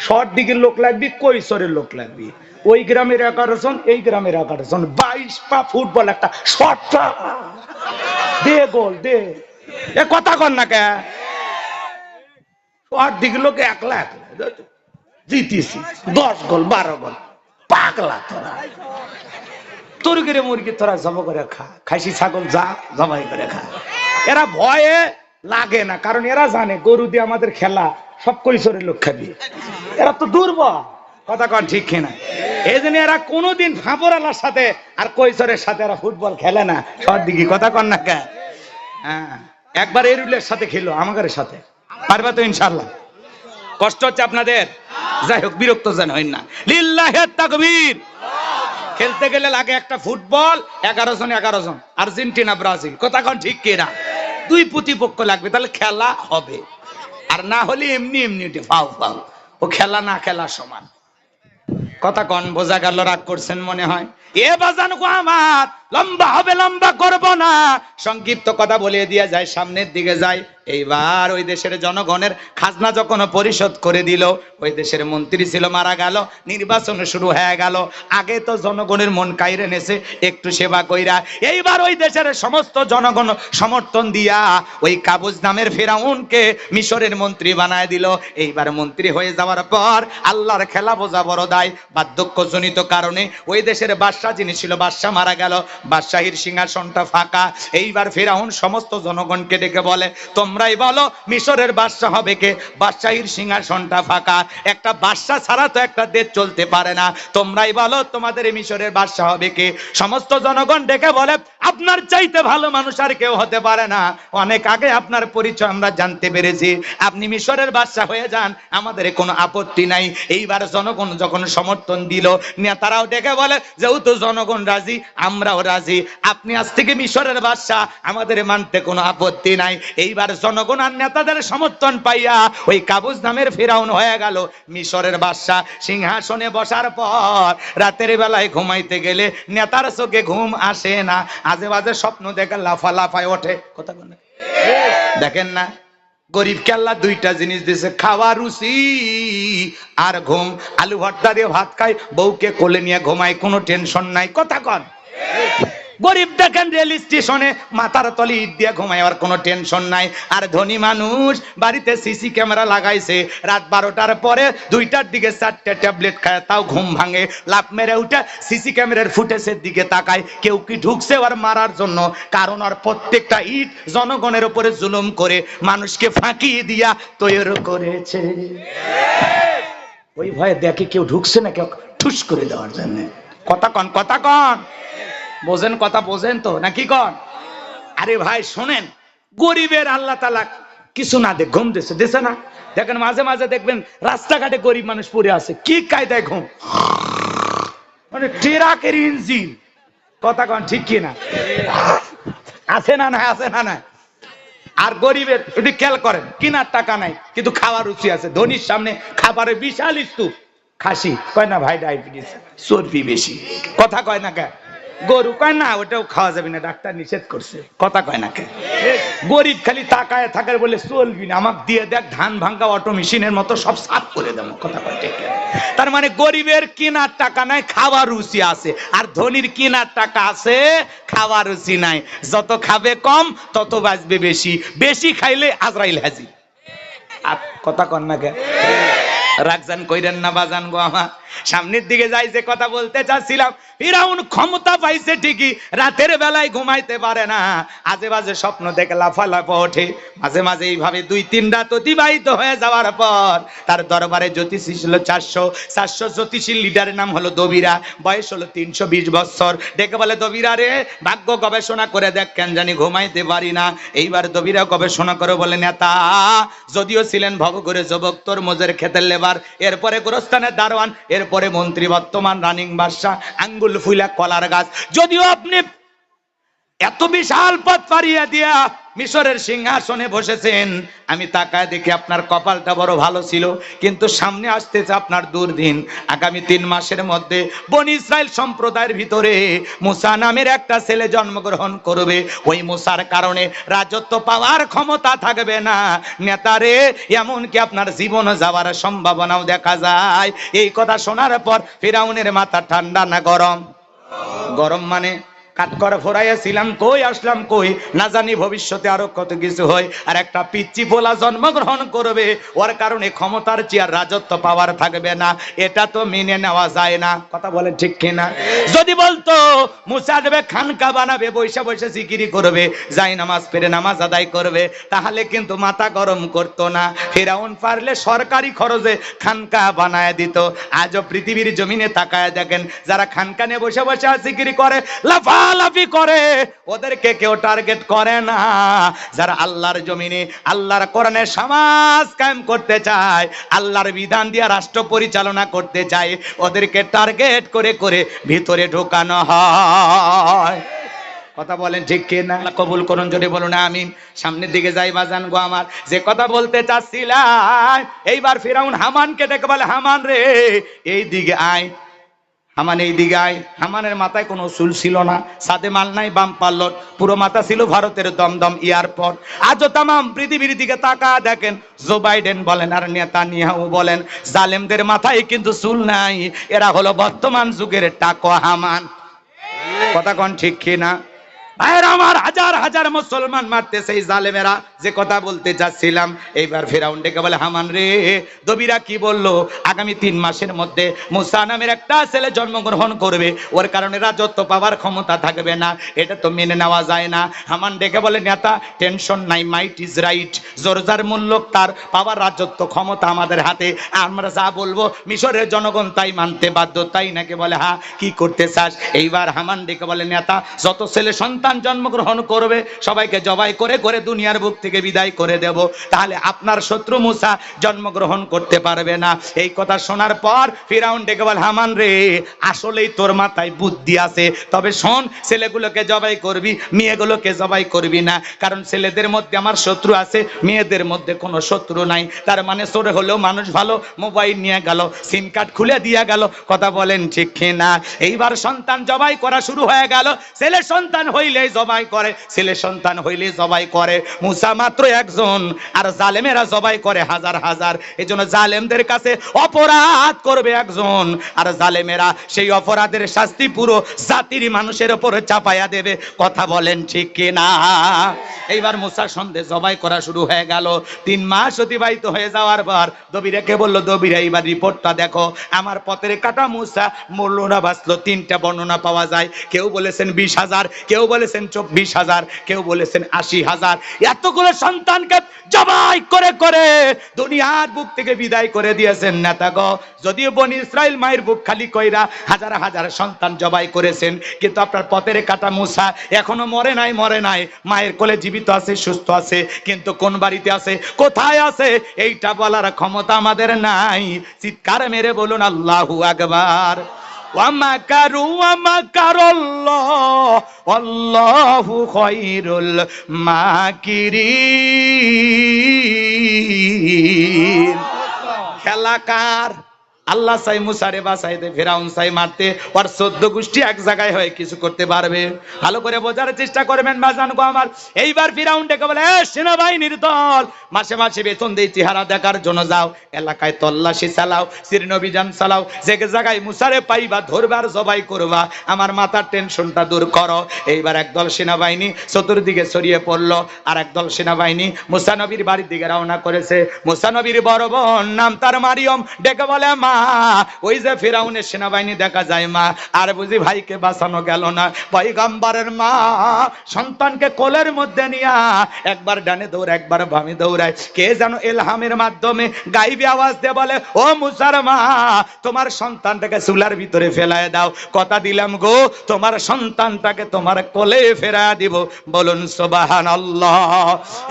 শর্ট দিকের লোক লাগবে, কৈশোরের লোক লাগবে। ওই গ্রামের 11 জন, এই গ্রামের 11 জন, 22 পা ফুটবল একটা শর্ট দে, গোল দে। এ কথা কন না কে? শর্ট দিকের লোক একলা একলা জিতিছি 10 গোল 12 গোল। পাগলা তোরা, তুর্গিরে মুরগি তোরা জব করে খা, খাসি ছাগল যা জবাই করে খা। এরা ভয়ে লাগে না, কারণ এরা জানে গরু দিয়ে আমাদের খেলা সব কৈশোরের লোক খাবি। এরা তো দুর্বল। কথা কন ঠিক কিনা? এই জন্য এরা কোনোদিন ফাঁপরালার সাথে আর কৈশোরের সাথে এরা ফুটবল খেলে না। সব দিকে কথা কন না কে? হ্যাঁ, একবার এরুলের সাথে খেলো, আমাদের সাথে পারবা তো ইনশাল্লাহ? কষ্ট হচ্ছে আপনাদের? যাই হোক, বিরক্ত যেন হই না। লিল্লাহে তাকবীর। খেলতে গেলে লাগে একটা ফুটবল 11 জন 11 জন, আর্জেন্টিনা ব্রাজিল। কথা কন ঠিক কিনা? দুই প্রতিপক্ষ লাগবে, তাহলে খেলা হবে। আর না হলে এমনি এমনি ফাউ ফাউ, ও খেলা না খেলা সমান। কথা কন বোঝা গেল? রাগ করছেন মনে হয়। এ বাজান গো আমার, লম্বা হবে, লম্বা করব না, সংক্ষিপ্ত কথা বলে দিয়ে যায়, সামনের দিকে যায়। এইবার ওই দেশের জনগণের খাজনা যখন পরিশোধ করে দিল, ওই দেশের মন্ত্রী ছিল, মারা গেল, নির্বাচন শুরু হয়ে গেল। আগে তো জনগণের মন কাইরে নেছে একটু সেবা কইরা, এইবার ওই দেশের সমস্ত জনগণ সমর্থন দিয়া ওই কাবুজ নামের ফেরাউনকে মিশরের মন্ত্রী বানায় দিল। এইবার মন্ত্রী হয়ে যাওয়ার পর আল্লাহর খেলা বোঝা বড় দায়। বার্ধক্যজনিত কারণে ওই দেশের বাদশা যিনি ছিল, বাদশা মারা গেল। বাদশাহীর সিংহাসনটা ফাঁকা। এইবার ফিরাউন সমস্ত জনগণকে ডেকে বলে, তোমরাই বলো মিশরের বাদশাহ হবে কে? বাদশাহীর সিংহাসনটা ফাঁকা, একটা বাদশাহ ছাড়া তো একটা দেশ চলতে পারে না, তোমরাই বলো তোমাদের এই মিশরের বাদশাহ হবে কে? সমস্ত জনগণ ডেকে বলে, আপনার চাইতে ভালো মানুষ আর কেউ হতে পারে না, অনেক আগে আপনার পরিচয় আমরা জানতে পেরেছি, আপনি মিশরের বাদশাহ হয়ে যান, আমাদের কোনো আপত্তি নাই। এইবার জনগণ যখন সমর্থন দিল, নেতারাও ডেকে বলে, যেহেতু জনগণ রাজি আমরাও রাজি, আপনি আজ থেকে মিশরের বাদশাহ, আমাদের মানতে কোনো আপত্তি নাই। এইবার জনগণ আর নেতাদের সমর্থন পাইয়া ওই কাবুস নামের ফিরাউন হয়ে গেল মিশরের বাদশাহ। সিংহাসনে বসার পর রাতের বেলায় ঘুমাইতে গেলে নেতার চোখে ঘুম আসে না, আজে বাজে স্বপ্ন দেখে লাফালাফায় ওঠে। কথা বলেন দেখেন না, গরিবকে আল্লাহ দুইটা জিনিস দিয়েছে, খাওয়া রুচি আর ঘুম। আলু ভর্তা দিয়ে ভাত খায়, বউকে কোলে নিয়ে ঘুমায়, কোনো টেনশন নাই। কথা কন, গরিব দেখেন রেল স্টেশনে মাথার তলে ইট দিয়ে ঘুমায়, আর কোনো টেনশন নাই। আর ধনী মানুষ বাড়িতে সিসি ক্যামেরা লাগাইছে, রাত 12টার পরে 2টার দিকে 4টে ট্যাবলেট খায়, তাও ঘুম ভাঙে, লাফ মেরে উঠে সিসি ক্যামেরার ফুটেজের দিকে তাকায়, কেউ কি ঢুকছে আর মারার জন্য। কারণ আর প্রত্যেকটা ইট জনগণের উপরে জুলুম করে মানুষকে ফাঁকি দিয়া তৈরি করেছে। ওই ভয়ে দেখে কেউ ঢুকছে না, কেউ ঠুস করে দেওয়ার জন্য। কথা কন, কথা কন, বোঝেন কথা, বোঝেন তো নাকি কন? আরে ভাই শোনেন, গরিবের আল্লাহ তাআলা কিছু না দেখ ঘুম দিছে, দিছে না? দেখেন মাঝে মাঝে দেখবেন রাস্তাঘাটে গরিব মানুষ পড়ে আছে, কি কায়দায় ঘুম, মানে ট্রাকের ইঞ্জিন। কথা কন ঠিক কি না? আছে না? না আছে না? না। আর গরিবের যদি খেয়াল করেন, কিনার টাকা নাই কিন্তু খাওয়ার রুচি আছে, ধনীর সামনে খাবারের বিশাল স্তূপ, খাসি কয় না ভাই ডায়াবেটিস, চর্বি বেশি। কথা কয় না কে? গরু কয় না ওটাও খাওয়া যাবে না, ডাক্তার নিষেধ করছে। কথা কয় না কে? গরিব খালি তাকায় থাকার বলে চলবি না, আমাকে দিয়ে দেখ ধান ভাঙ্গা অটো মেশিনের মতো সব সাফ করে দেবো। কথা কয় ঠিক? তার মানে গরিবের কেনার টাকা নাই, খাওয়ার রুচি আছে, আর ধনীর কেনার টাকা আছে, খাওয়ার রুচি নাই। যত খাবে কম তত বাঁচবে বেশি, বেশি খাইলে আজরাইল হাজির। আর কথা কন না কে? রাগজান কইরেন না বাজান গো আমার। সামনের দিকে যাই, যে কথা বলতে চাচ্ছিলাম, ফিরাউন ক্ষমতা পাইছে ঠিকই, রাতের বেলায় ঘুমাইতে পারে না, আজে বাজে স্বপ্ন দেখে লাফালাফা ওঠে। মাঝে মাঝে এইভাবে 2-3 রাত অতিবাহিত হয়ে যাওয়ার পর তার দরবারে জ্যোতিষী ছিল 400 জ্যোতিষী লিডারের নাম হলো দবিরা, বয়স হলো 320 বছর। ডেকে বলে, দবিরা রে, ভাগ্য গবেষণা করে দেখ, কেন জানি ঘুমাইতে পারি না। এইবার দবিরা গবেষণা করে বলে, নেতা যদিও ছিলেন ভবঘুরে যুবক, তরমুজের ক্ষেতের লেবার, এরপরে গোরস্থানের দারোয়ান, এরপরে মন্ত্রী, বর্তমান রানিং বাদশা, আঙ্গুল ফুলা কলার গাছ, যদিও আপনি এত বিশাল পথ পাড়িয়ে দিয়া মিশরের সিংহাসনে বসেছেন, আমি তাকায় দেখি আপনার কপালটা বড় ভালো ছিল, কিন্তু সামনে আসতেছে আপনার দুর্দিন। আগামী 3 মাসের মধ্যে বনি ইসরাইল সম্প্রদায়ের ভিতরে মুসা নামের একটা ছেলে জন্মগ্রহণ করবে, ওই মুসার কারণে রাজত্ব পাওয়ার ক্ষমতা থাকবে না নেতারে, এমনকি আপনার জীবন যাওয়ার সম্ভাবনাও দেখা যায়। এই কথা শোনার পর ফিরাউনের মাথা ঠান্ডা না গরম? গরম মানে কাঠকড়া ফোরাইয়াছিলাম, কই আসলাম কই, না জানি ভবিষ্যতে আরো কত কিছু হয়। আর একটা পিচ্চি পোলা জন্মগ্রহণ করবে, ওর কারণে ক্ষমতার চেয়ার রাজত্ব পাওয়ার থাকবে না, এটা তো মেনে নেওয়া যায় না। কথা বলে ঠিক কিনা? যদি বলতো মুসা দেবে খানকা বানাবে, বৈশা বৈশা জিকিরি করবে, যাই নামাজ পড়ে নামাজ আদায় করবে, তাহলে কিন্তু মাথা গরম করতো না। ফিরাউন পারলে সরকারি খরচে খানকা বানায় দিত। আজও পৃথিবীর জমিনে তাকায় দেখেন, যারা খানকানে বসে বসে জিকিরি করে, লাফালাফি করে, ওদেরকে কেউ টার্গেট করে না। যারা আল্লাহর জমিনে আল্লাহর কোরআনের সমাজ কায়েম করতে চায়, আল্লাহর বিধান দিয়ে রাষ্ট্র পরিচালনা করতে চায়, ওদেরকে টার্গেট করে করে ভিতরে ঢোকানো হয়। কথা বলেন ঠিক কি না? কবুল করুন, যদি বলুন আমিন। সামনের দিকে যাই বাজান গো আমার, যে কথা বলতে চাচ্ছিলাম, এইবার ফিরাউন হামানকে ডেকে বলে, হামান রে এই দিকে আয়। হামান এই দিকে আয়। হামানের মাথায় কোনো চুল ছিল না, সাথে মাল নাই, বাম পাল্লট, পুরো মাথা ছিল ভারতের দমদম এয়ারপোর্ট। আজও তামাম পৃথিবীর দিকে তাকা দেখেন, জো বাইডেন বলেন আর নেতানিয়াহু বলেন, জালেমদের মাথায় কিন্তু চুল নাই, এরা হলো বর্তমান যুগের টাকওয়া হামান। কথা কোন ঠিক কি না? ভাইয়ের আমার, হাজার হাজার মুসলমান মারতেছে এই জালেমেরা। যে কথা বলতে যাচ্ছিলাম, এইবার ফিরাউন ডেকে বলে, হামান রে, দবিরা কি বললো? আগামী 3 মাসের মধ্যে মুসা নামের একটা ছেলে জন্মগ্রহণ করবে, ওর কারণে রাজত্ব পাওয়ার ক্ষমতা থাকবে না, এটা তো মেনে নেওয়া যায় না। হামান ডেকে বলে, নেতা টেনশন নাই, মাইট ইজ রাইট, জোর যার মূল্য তার, পাওয়ার রাজত্ব ক্ষমতা আমাদের হাতে, আমরা যা বলবো মিশরের জনগণ তাই মানতে বাধ্য, তাই নাকি? বলে হ্যাঁ, কি করতে চাস? এইবার হামান ডেকে বলে, নেতা যত ছেলে সন্তান জন্মগ্রহণ করবে সবাইকে জবাই করে করে দুনিয়ার বুক থেকে বিদায় করে দেব, তাহলে আপনার শত্রু মুসা জন্মগ্রহণ করতে পারবে না। এই কথা শোনার পর ফিরাউন ডেকে বলে, হামান রে, আসলেই তোর মাথায় বুদ্ধি আছে, তবে শোন, ছেলেগুলোকে জবাই করবি, মেয়েগুলোকে জবাই করবি না, কারণ ছেলেদের মধ্যে আমার শত্রু আছে, মেয়েদের মধ্যে কোনো শত্রু নাই। তার মানে চোরে হলেও মানুষ ভালো, মোবাইল নিয়ে গেল, সিম কার্ড খুলে দিয়ে গেল, কথা বলেন ঠিক কিনা? এইবার সন্তান জবাই করা শুরু হয়ে গেল। ছেলে সন্তান হইলেই জবাই করে, ছেলে সন্তান হইলেই জবাই করে। মুসা মাত্র একজন, আর জালেমেরা জবাই করে হাজার হাজার। এজন্য জালেমদের কাছে অপরাধ করবে একজন, আর জালেমেরা সেই অপরাধের শাস্তি পুরো জাতির মানুষের উপর চাপাইয়া দেবে, কথা বলেন ঠিক কিনা? এইবার মুসা সন্দেহ জবাই করা শুরু হয়ে গেল। 3 মাস অতিবাহিত হয়ে যাওয়ার পর দবিরাকে বলল, দবিরা এইবার রিপোর্টটা দেখো। আমার পথের কাটা মুসা মরলো না বাঁচলো, 3টা বর্ণনা পাওয়া যায়। কেউ বলেছেন 20,000, কেউ বলেছেন 24,000, কেউ বলেছেন 80,000। এতগুলো সন্তানকে জবাই করে করে দুনিয়ার বুক থেকে বিদায় করে দিয়েছেন নেতা গো। যদিও বনি ইসরাইল মায়ের বুক খালি কইরা হাজার হাজার সন্তান জবাই করেছেন, কিন্তু আপনার পথের কাটা মুসা এখনো মরে নাই, মরে নাই, মায়ের কোলে জীবিত আছে, সুস্থ আছে, কিন্তু কোন বাড়িতে আছে, কোথায় আছে, এইটা বলার ক্ষমতা আমাদের নাই। চিৎকার মেরে বলুন আল্লাহু আকবার। ওয়ামাকারু ওয়ামাকারাল্লাহ আল্লাহু খায়রুল মাকিরিন। খেলাকার আল্লাহ চাই মুসারে বাঁচাইতে, ফেরাউন চাই মারতে, আর 14 গোষ্ঠী এক জায়গায় হয়ে কিছু করতে পারবে? ভালো করে বোঝার চেষ্টা করবেন বাজান গো আমার। এইবার ফিরাউন ডেকে বলে, সেনাবাহিনীর দল, মাসে মাসে বেতন দেই, চেহারা দেখার জন্য যাও, এলাকায় তল্লাশি চালাও, শীর্ণ অভিযান চালাও, যে জায়গায় মুসারে পাইবা ধরবার, জবাই করবা, আমার মাথার টেনশনটা দূর করো। এইবার একদল সেনাবাহিনী চতুর্দিকে ছড়িয়ে পড়লো, আর একদল সেনাবাহিনী মুসা নবীর বাড়ির দিকে রওনা করেছে। মুসা নবীর বড় বোন, নাম তার মারিয়ম, ডেকে বলে, মা, ওই যে ফিরাউনের সেনাবাহিনী দেখা যায় মা, আর বুঝি ভাইকে বাঁচানো গেল না? পয়গম্বরের মা সন্তানকে কোলের মধ্যে নিয়া একবার ডানে দৌড়ায়, একবার বামে দৌড়ায়, কে যেন ইলহামের মাধ্যমে গাইবি আওয়াজ দিয়ে বলে, ও মুসার মা, তোমার সন্তানটাকে চুলার ভিতরে ফেলায় দাও, কথা দিলাম গো, তোমার সন্তানটাকে তোমার কোলে ফেরায় দিব, বলুন সুবহানাল্লাহ।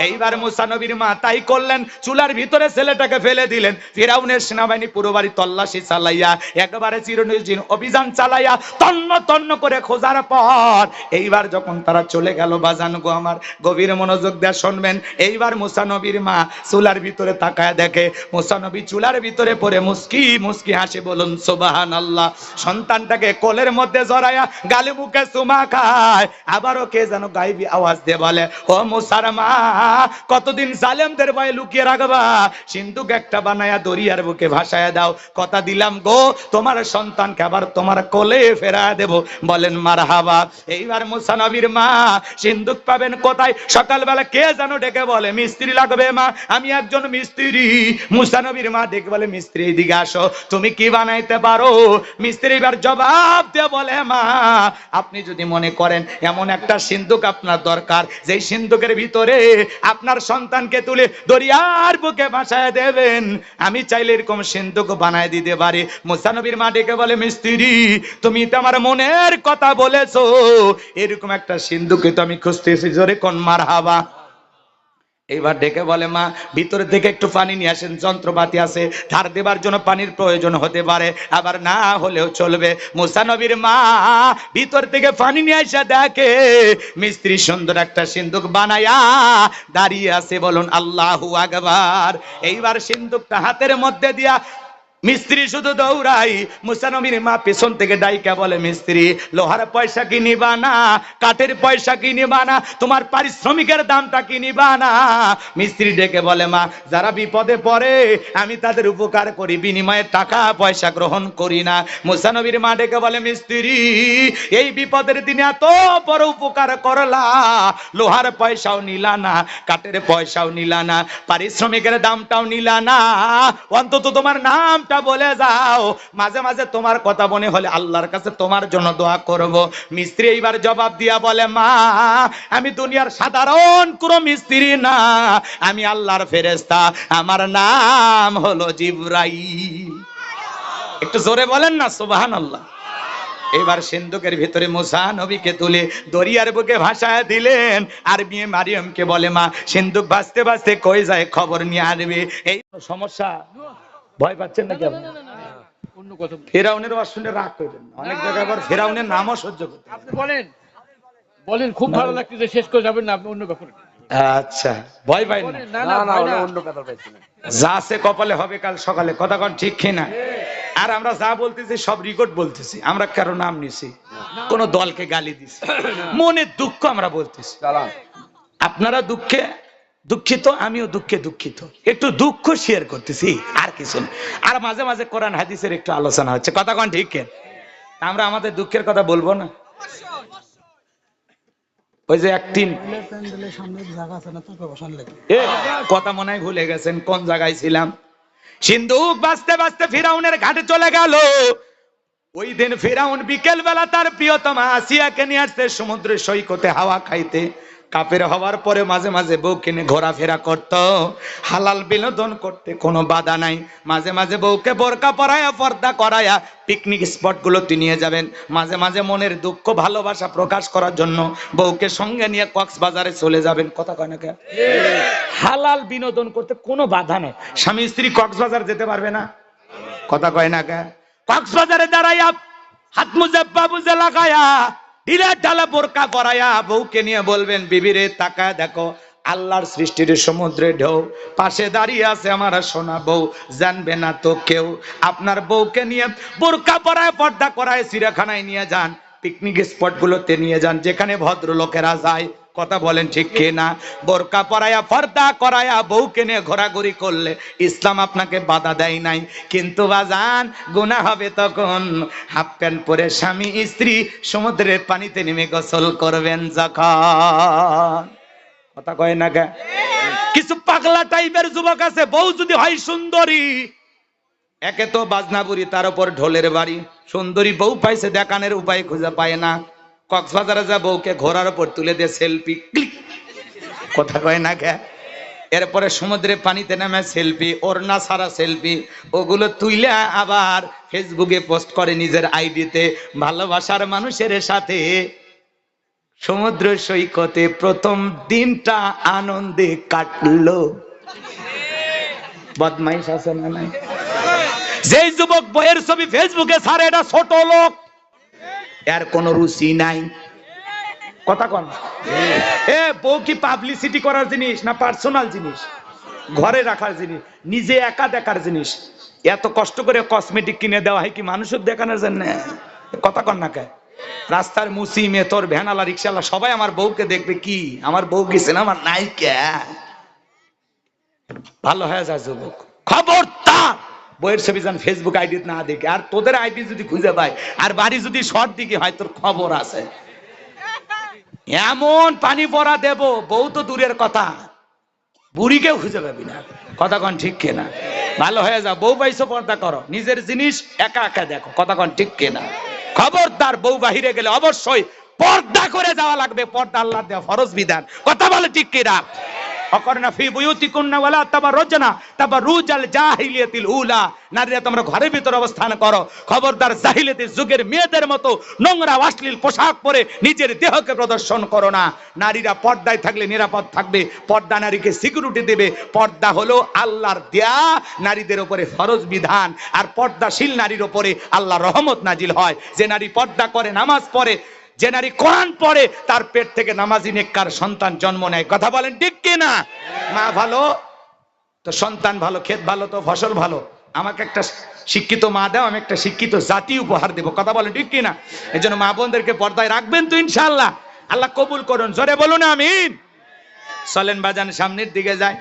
এইবার মুসা নবীর মা তাই করলেন, চুলার ভিতরে ছেলেটাকে ফেলে দিলেন। ফিরাউনের সেনাবাহিনী পুরো বাড়ি তল্লাশি চালাইয়া, একবারে চিরনির্জন অভিযান চালাইয়া তন্ন তন্ন করে খোঁজার পর এইবার যখন তারা চলে গেল, বাজান গো আমার, গভীর মনোযোগ দিয়ে শুনবেন। এইবার মুসা নবীর মা চুলার ভিতরে তাকায় দেখে, মুসা নবী চুলার ভিতরে পড়ে মুস্কি মুস্কি হাসে, বলুন সুবহানাল্লাহ। সন্তানটাকে কোলের মধ্যে জড়াইয়া গালে মুখে চুমা খায়। আবারও কে যেন গাইবি আওয়াজ দিয়ে বলে, ও মুসার মা, কতদিন জালেমদের ভয়ে লুকিয়ে রাখবা, সিন্ধুক একটা বানায়া দরিয়ার বুকে ভাসায় দাও, কথা দিলাম গো, তোমার সন্তানকে আবার তোমার কোলে ফেরা দেব, বলেন মারহাবা। এইবার মুসা নবীর মা সিন্ধুক পাবেন কোথায়? সকালবেলা কে যেন ডেকে বলে, মিস্ত্রি লাগবে মা, আমি একজন মিস্ত্রি। মুসা নবীর মা ডেকে বলে, মিস্ত্রি এদিকে আসো, তুমি কি বানাইতে পারো? মিস্ত্রি এবার জবাব দিয়ে বলে, মা, আপনি যদি মনে করেন এমন একটা সিন্ধুক আপনার দরকার, যেই সিন্ধুকের ভিতরে আপনার সন্তানকে তুলে দরিয়ার বুকে ভাসায় দেবেন, আমি চাইলে এরকম সিন্ধুক বানায় দিতে পারি। মুসা নবীর মা ডেকে বলে, মিস্ত্রি, তুমি তো আমার মনের কথা বলেছো, এরকম একটা সিন্ধুকে তো আমি খুঁজতেছি, জোরে কোন মারহাবা। এইবার ডেকে বলে, মা, ভিতরে থেকে একটু পানি নিয়ে আসেন, যন্ত্রপাতি আছে, ধার দেবার জন্য পানির প্রয়োজন হতে পারে, আবার না হলেও চলবে। মুসা নবীর মা ভিতর থেকে পানি নিয়ে এসে দেখে মিস্ত্রি সুন্দর একটা সিন্ধুক বানায়া দাঁড়িয়ে আছে, বলুন আল্লাহু আকবার। এইবার সিন্ধুকটা হাতের মধ্যে দিয়া মিস্ত্রি শুধু দৌড়াই, মুসা নবীর মা পেছন থেকে ডাইকা বলে, মিস্ত্রি লোহার পয়সা কি নিবা না, কাঠের পয়সা কি নিবা না, তোমার পারিশ্রমিকের দামটা কি নিবা না? মিস্ত্রি ডেকে বলে, মা যারা বিপদে পড়ে আমি তাদের উপকার করি, বিনিময়ে টাকা পয়সা গ্রহণ করি না। মুসা নবীর মা ডেকে বলে, মিস্ত্রি এই বিপদের দিনে এত বড় উপকার করলা, লোহার পয়সাও নিলা না, কাঠের পয়সাও নিলা না, পারিশ্রমিকের দামটাও নিলা না, অন্তত তোমার নামটা বলে যাও, মাঝে মাঝে তোমার কথা মনে হলে আল্লাহর কাছে তোমার জন্য দোয়া করব। মিস্ত্রি এইবার জবাব দিয়া বলে, মা আমি দুনিয়ার সাধারণ কোনো মিস্ত্রি না, আমি আল্লাহর ফেরেশতা, আমার নাম হলো জিবরাইল। একটু জোরে বলেন না সুবহানাল্লাহ। এবার সিন্ধুকের ভিতরে মুসা নবীকে তুলে দরিয়ার বুকে ভাসায় দিলেন, আর মেয়ে মারিয়ামকে বলে, মা সিন্ধুক ভাসতে ভাসতে কই যায় খবর নিয়ে আসবে। এই সমস্যা, ভয় পাচ্ছেন নাকি আপনি? ফেরাউনের ওয়াজ শুনে রাগ করেন, অনেক জায়গায় আবার ফেরাউনের নামও সহ্য করতে। আপনি বলেন বলেন, খুব ভালো লাগতেছে, শেষ করে যাবেন না আপনি অন্য ব্যাপারে। আচ্ছা ভয় পাই না, না না না, অন্য কথা পাইছি না, যা আছে কপালে হবে কাল সকালে, কথা কোন ঠিক কিনা? আর আমরা যা বলতেছি সব রেকর্ড বলতেছি, আমরা কারো নাম নিছি, কোন দলকে গালি দিছি, মনে দুঃখ আমরা বলতেছি। আপনারা দুঃখে দুঃখিত, আমিও দুঃখে দুঃখিত, একটু দুঃখ শেয়ার করতেছি আর কিছু না। আর মাঝে মাঝে কোরআন হাদিসের একটু আলোচনা হচ্ছে, কথা কোন ঠিক কিনা? আমরা আমাদের দুঃখের কথা বলবো না? ওই যে একদিন কথা মনে হয় ভুলে গেছেন কোন জায়গায় ছিলাম। সিন্ধুক বাঁচতে বাঁচতে ফিরাউনের ঘাটে চলে গেল। ওই দিন ফিরাউন বিকেল বেলা তার প্রিয়তমা আসিয়াকে নিয়ে আসছে সমুদ্রের সৈকতে হাওয়া খাইতে। কাফের হওয়ার পরে মাঝে মাঝে বউকে নিয়ে ঘোরাফেরা করত, হালাল বিনোদন করতে কোনো বাধা নাই। মাঝে মাঝে বউকে বোরকা পরায়া পর্দা করায়া পিকনিক স্পট গুলোতে নিয়ে যাবেন। মাঝে মাঝে মনের দুঃখ ভালোবাসা প্রকাশ করার জন্য বউকে সঙ্গে নিয়ে কক্সবাজারে চলে যাবেন, কথা কয় না কে? হালাল বিনোদন করতে কোনো বাধা নেই, স্বামী স্ত্রী কক্সবাজার যেতে পারবে না, কথা কয় না কে? কক্সবাজারে দাঁড়াইয়া হাত মুজে পা মুজে লাগায়া ঢিলা ঢালা বোরকা পরায়া বউকে নিয়ে বলবেন, বিবিরে তাকায় দেখো আল্লাহর সৃষ্টির সমুদ্রে ঢেউ, পাশে দাঁড়িয়ে আছে আমার সোনা বউ, জানবে না তো কেউ। আপনার বউকে নিয়ে বোরকা পরায় পর্দা করায় চিড়িয়াখানায় নিয়ে যান, পিকনিক স্পট গুলোতে নিয়ে যান যেখানে ভদ্রলোকেরা যায়, কথা বলেন ঠিক কি না? বোরকা পরায়া পর্দা করায়া বউকে নিয়ে ঘোরাঘুরি করলে ইসলাম আপনাকে বাধা দেয় নাই, কিন্তু বাজান গুনাহ হবে তখন হাফ প্যান্ট পরে স্বামী স্ত্রী সমুদ্রের পানিতে নেমে গোসল করবেন যখন, কথা কয় না কে? কিছু পাগলা টাইপের যুবক আছে, বউ যদি হয় সুন্দরী, একে তো বাজনাবুরি, তার উপর ঢোলের বাড়ি, সুন্দরী বউ পাইছে দেখানোর উপায় খুঁজে পায় না, কক্সবাজারে যা বউকে ঘোড়ার উপর তুলে দিয়ে সেলফি ক্লিক, কথা কয় না কে? এরপরে সমুদ্রে পানিতে নামে সেলফি, ওড়না ছাড়া সেলফি, ওগুলো তুইলা আবার ফেসবুকে পোস্ট করে নিজের আইডিতে, ভালোবাসার মানুষের সাথে সমুদ্র সৈকতে প্রথম দিনটা আনন্দে কাটলো। বদমাইশ আছে না নাই? যেই যুবক বইয়ের ছবি ফেসবুকে ছাড়ে এটা ছোট লোক, এর কোনো রুচি নাই, কথা কন। এ বউ কি পাবলিসিটি করার জিনিস না পার্সোনাল জিনিস, ঘরে রাখার জিনিস, নিজে একা দেখার জিনিস? এত কষ্ট করে কসমেটিক কিনে দেওয়া হয় কি মানুষের দেখানোর জন্য, কথা কন না কে? রাস্তার মুসি মেতর ভ্যানালা রিক্সাওয়ালা সবাই আমার বউকে দেখবে, কি আমার বউ গেছে না আমার নাই কে? ভালো হয়ে যায় যুবক, খবরদার বইয়ের ছবি যান ফেসবুক আইডি না দেখে, আর তোদের আইডি যদি খুঁজে পায় আর বাড়ি যদি শর্ট দিকে হয় তোর খবর আছে। এমন পানি পড়া দেব, বউ তো দূরের কথা, বুড়িকেও খুঁজে পাবি না, কথা কন ঠিক কিনা? ভালো হয়ে যাও, বউ পাইছো পর্দা করো, নিজের জিনিস একা একা দেখো, কথা কন ঠিক কিনা? খবরদার বউ বাহিরে গেলে অবশ্যই পর্দা করে যাওয়া লাগবে, পর্দা আল্লাহর দেওয়া ফরজ বিধান, কথা বলে ঠিক কিনা? অকরনা ফি বুয়ুতিকুন্না ওয়ালা তাবাররুজনা তাবাররুজাল জাহিলিয়াতিল উলা, নারীরা তোমরা ঘরের ভিতর অবস্থান করো, খবরদার জাহিলিয়াতের যুগের মেয়েদের মতো নোংরা অশ্লীল পোশাক পরে নিজের দেহকে প্রদর্শন করো না। নারীরা পর্দায় থাকলে নিরাপদ থাকবে, পর্দা নারীকে সিকিউরিটি দেবে, পর্দা হলো আল্লাহর দেয়া নারীদের উপরে ফরজ বিধান, আর পর্দাশীল নারীর উপরে আল্লাহর রহমত নাজিল হয়। যে নারী পর্দা করে, নামাজ পড়ে, যে নারী কোরআন পড়ে, তার পেট থেকে নামাজি নেককার সন্তান জন্ম নেয়, কথা বলেন ঠিক কিনা? মা ভালো তো সন্তান ভালো, ক্ষেত ভালো তো ফসল ভালো, আমাকে একটা শিক্ষিত মা দাও, আমি একটা শিক্ষিত জাতি উপহার দেবো। কথা বলেন ঠিক কিনা? এই জন্য মা বোনদেরকে পর্দায় রাখবেন তো ইনশাআল্লাহ। আল্লাহ কবুল করুন, জোরে বলুন আমিন। চলেন বাজান সামনের দিকে যায়।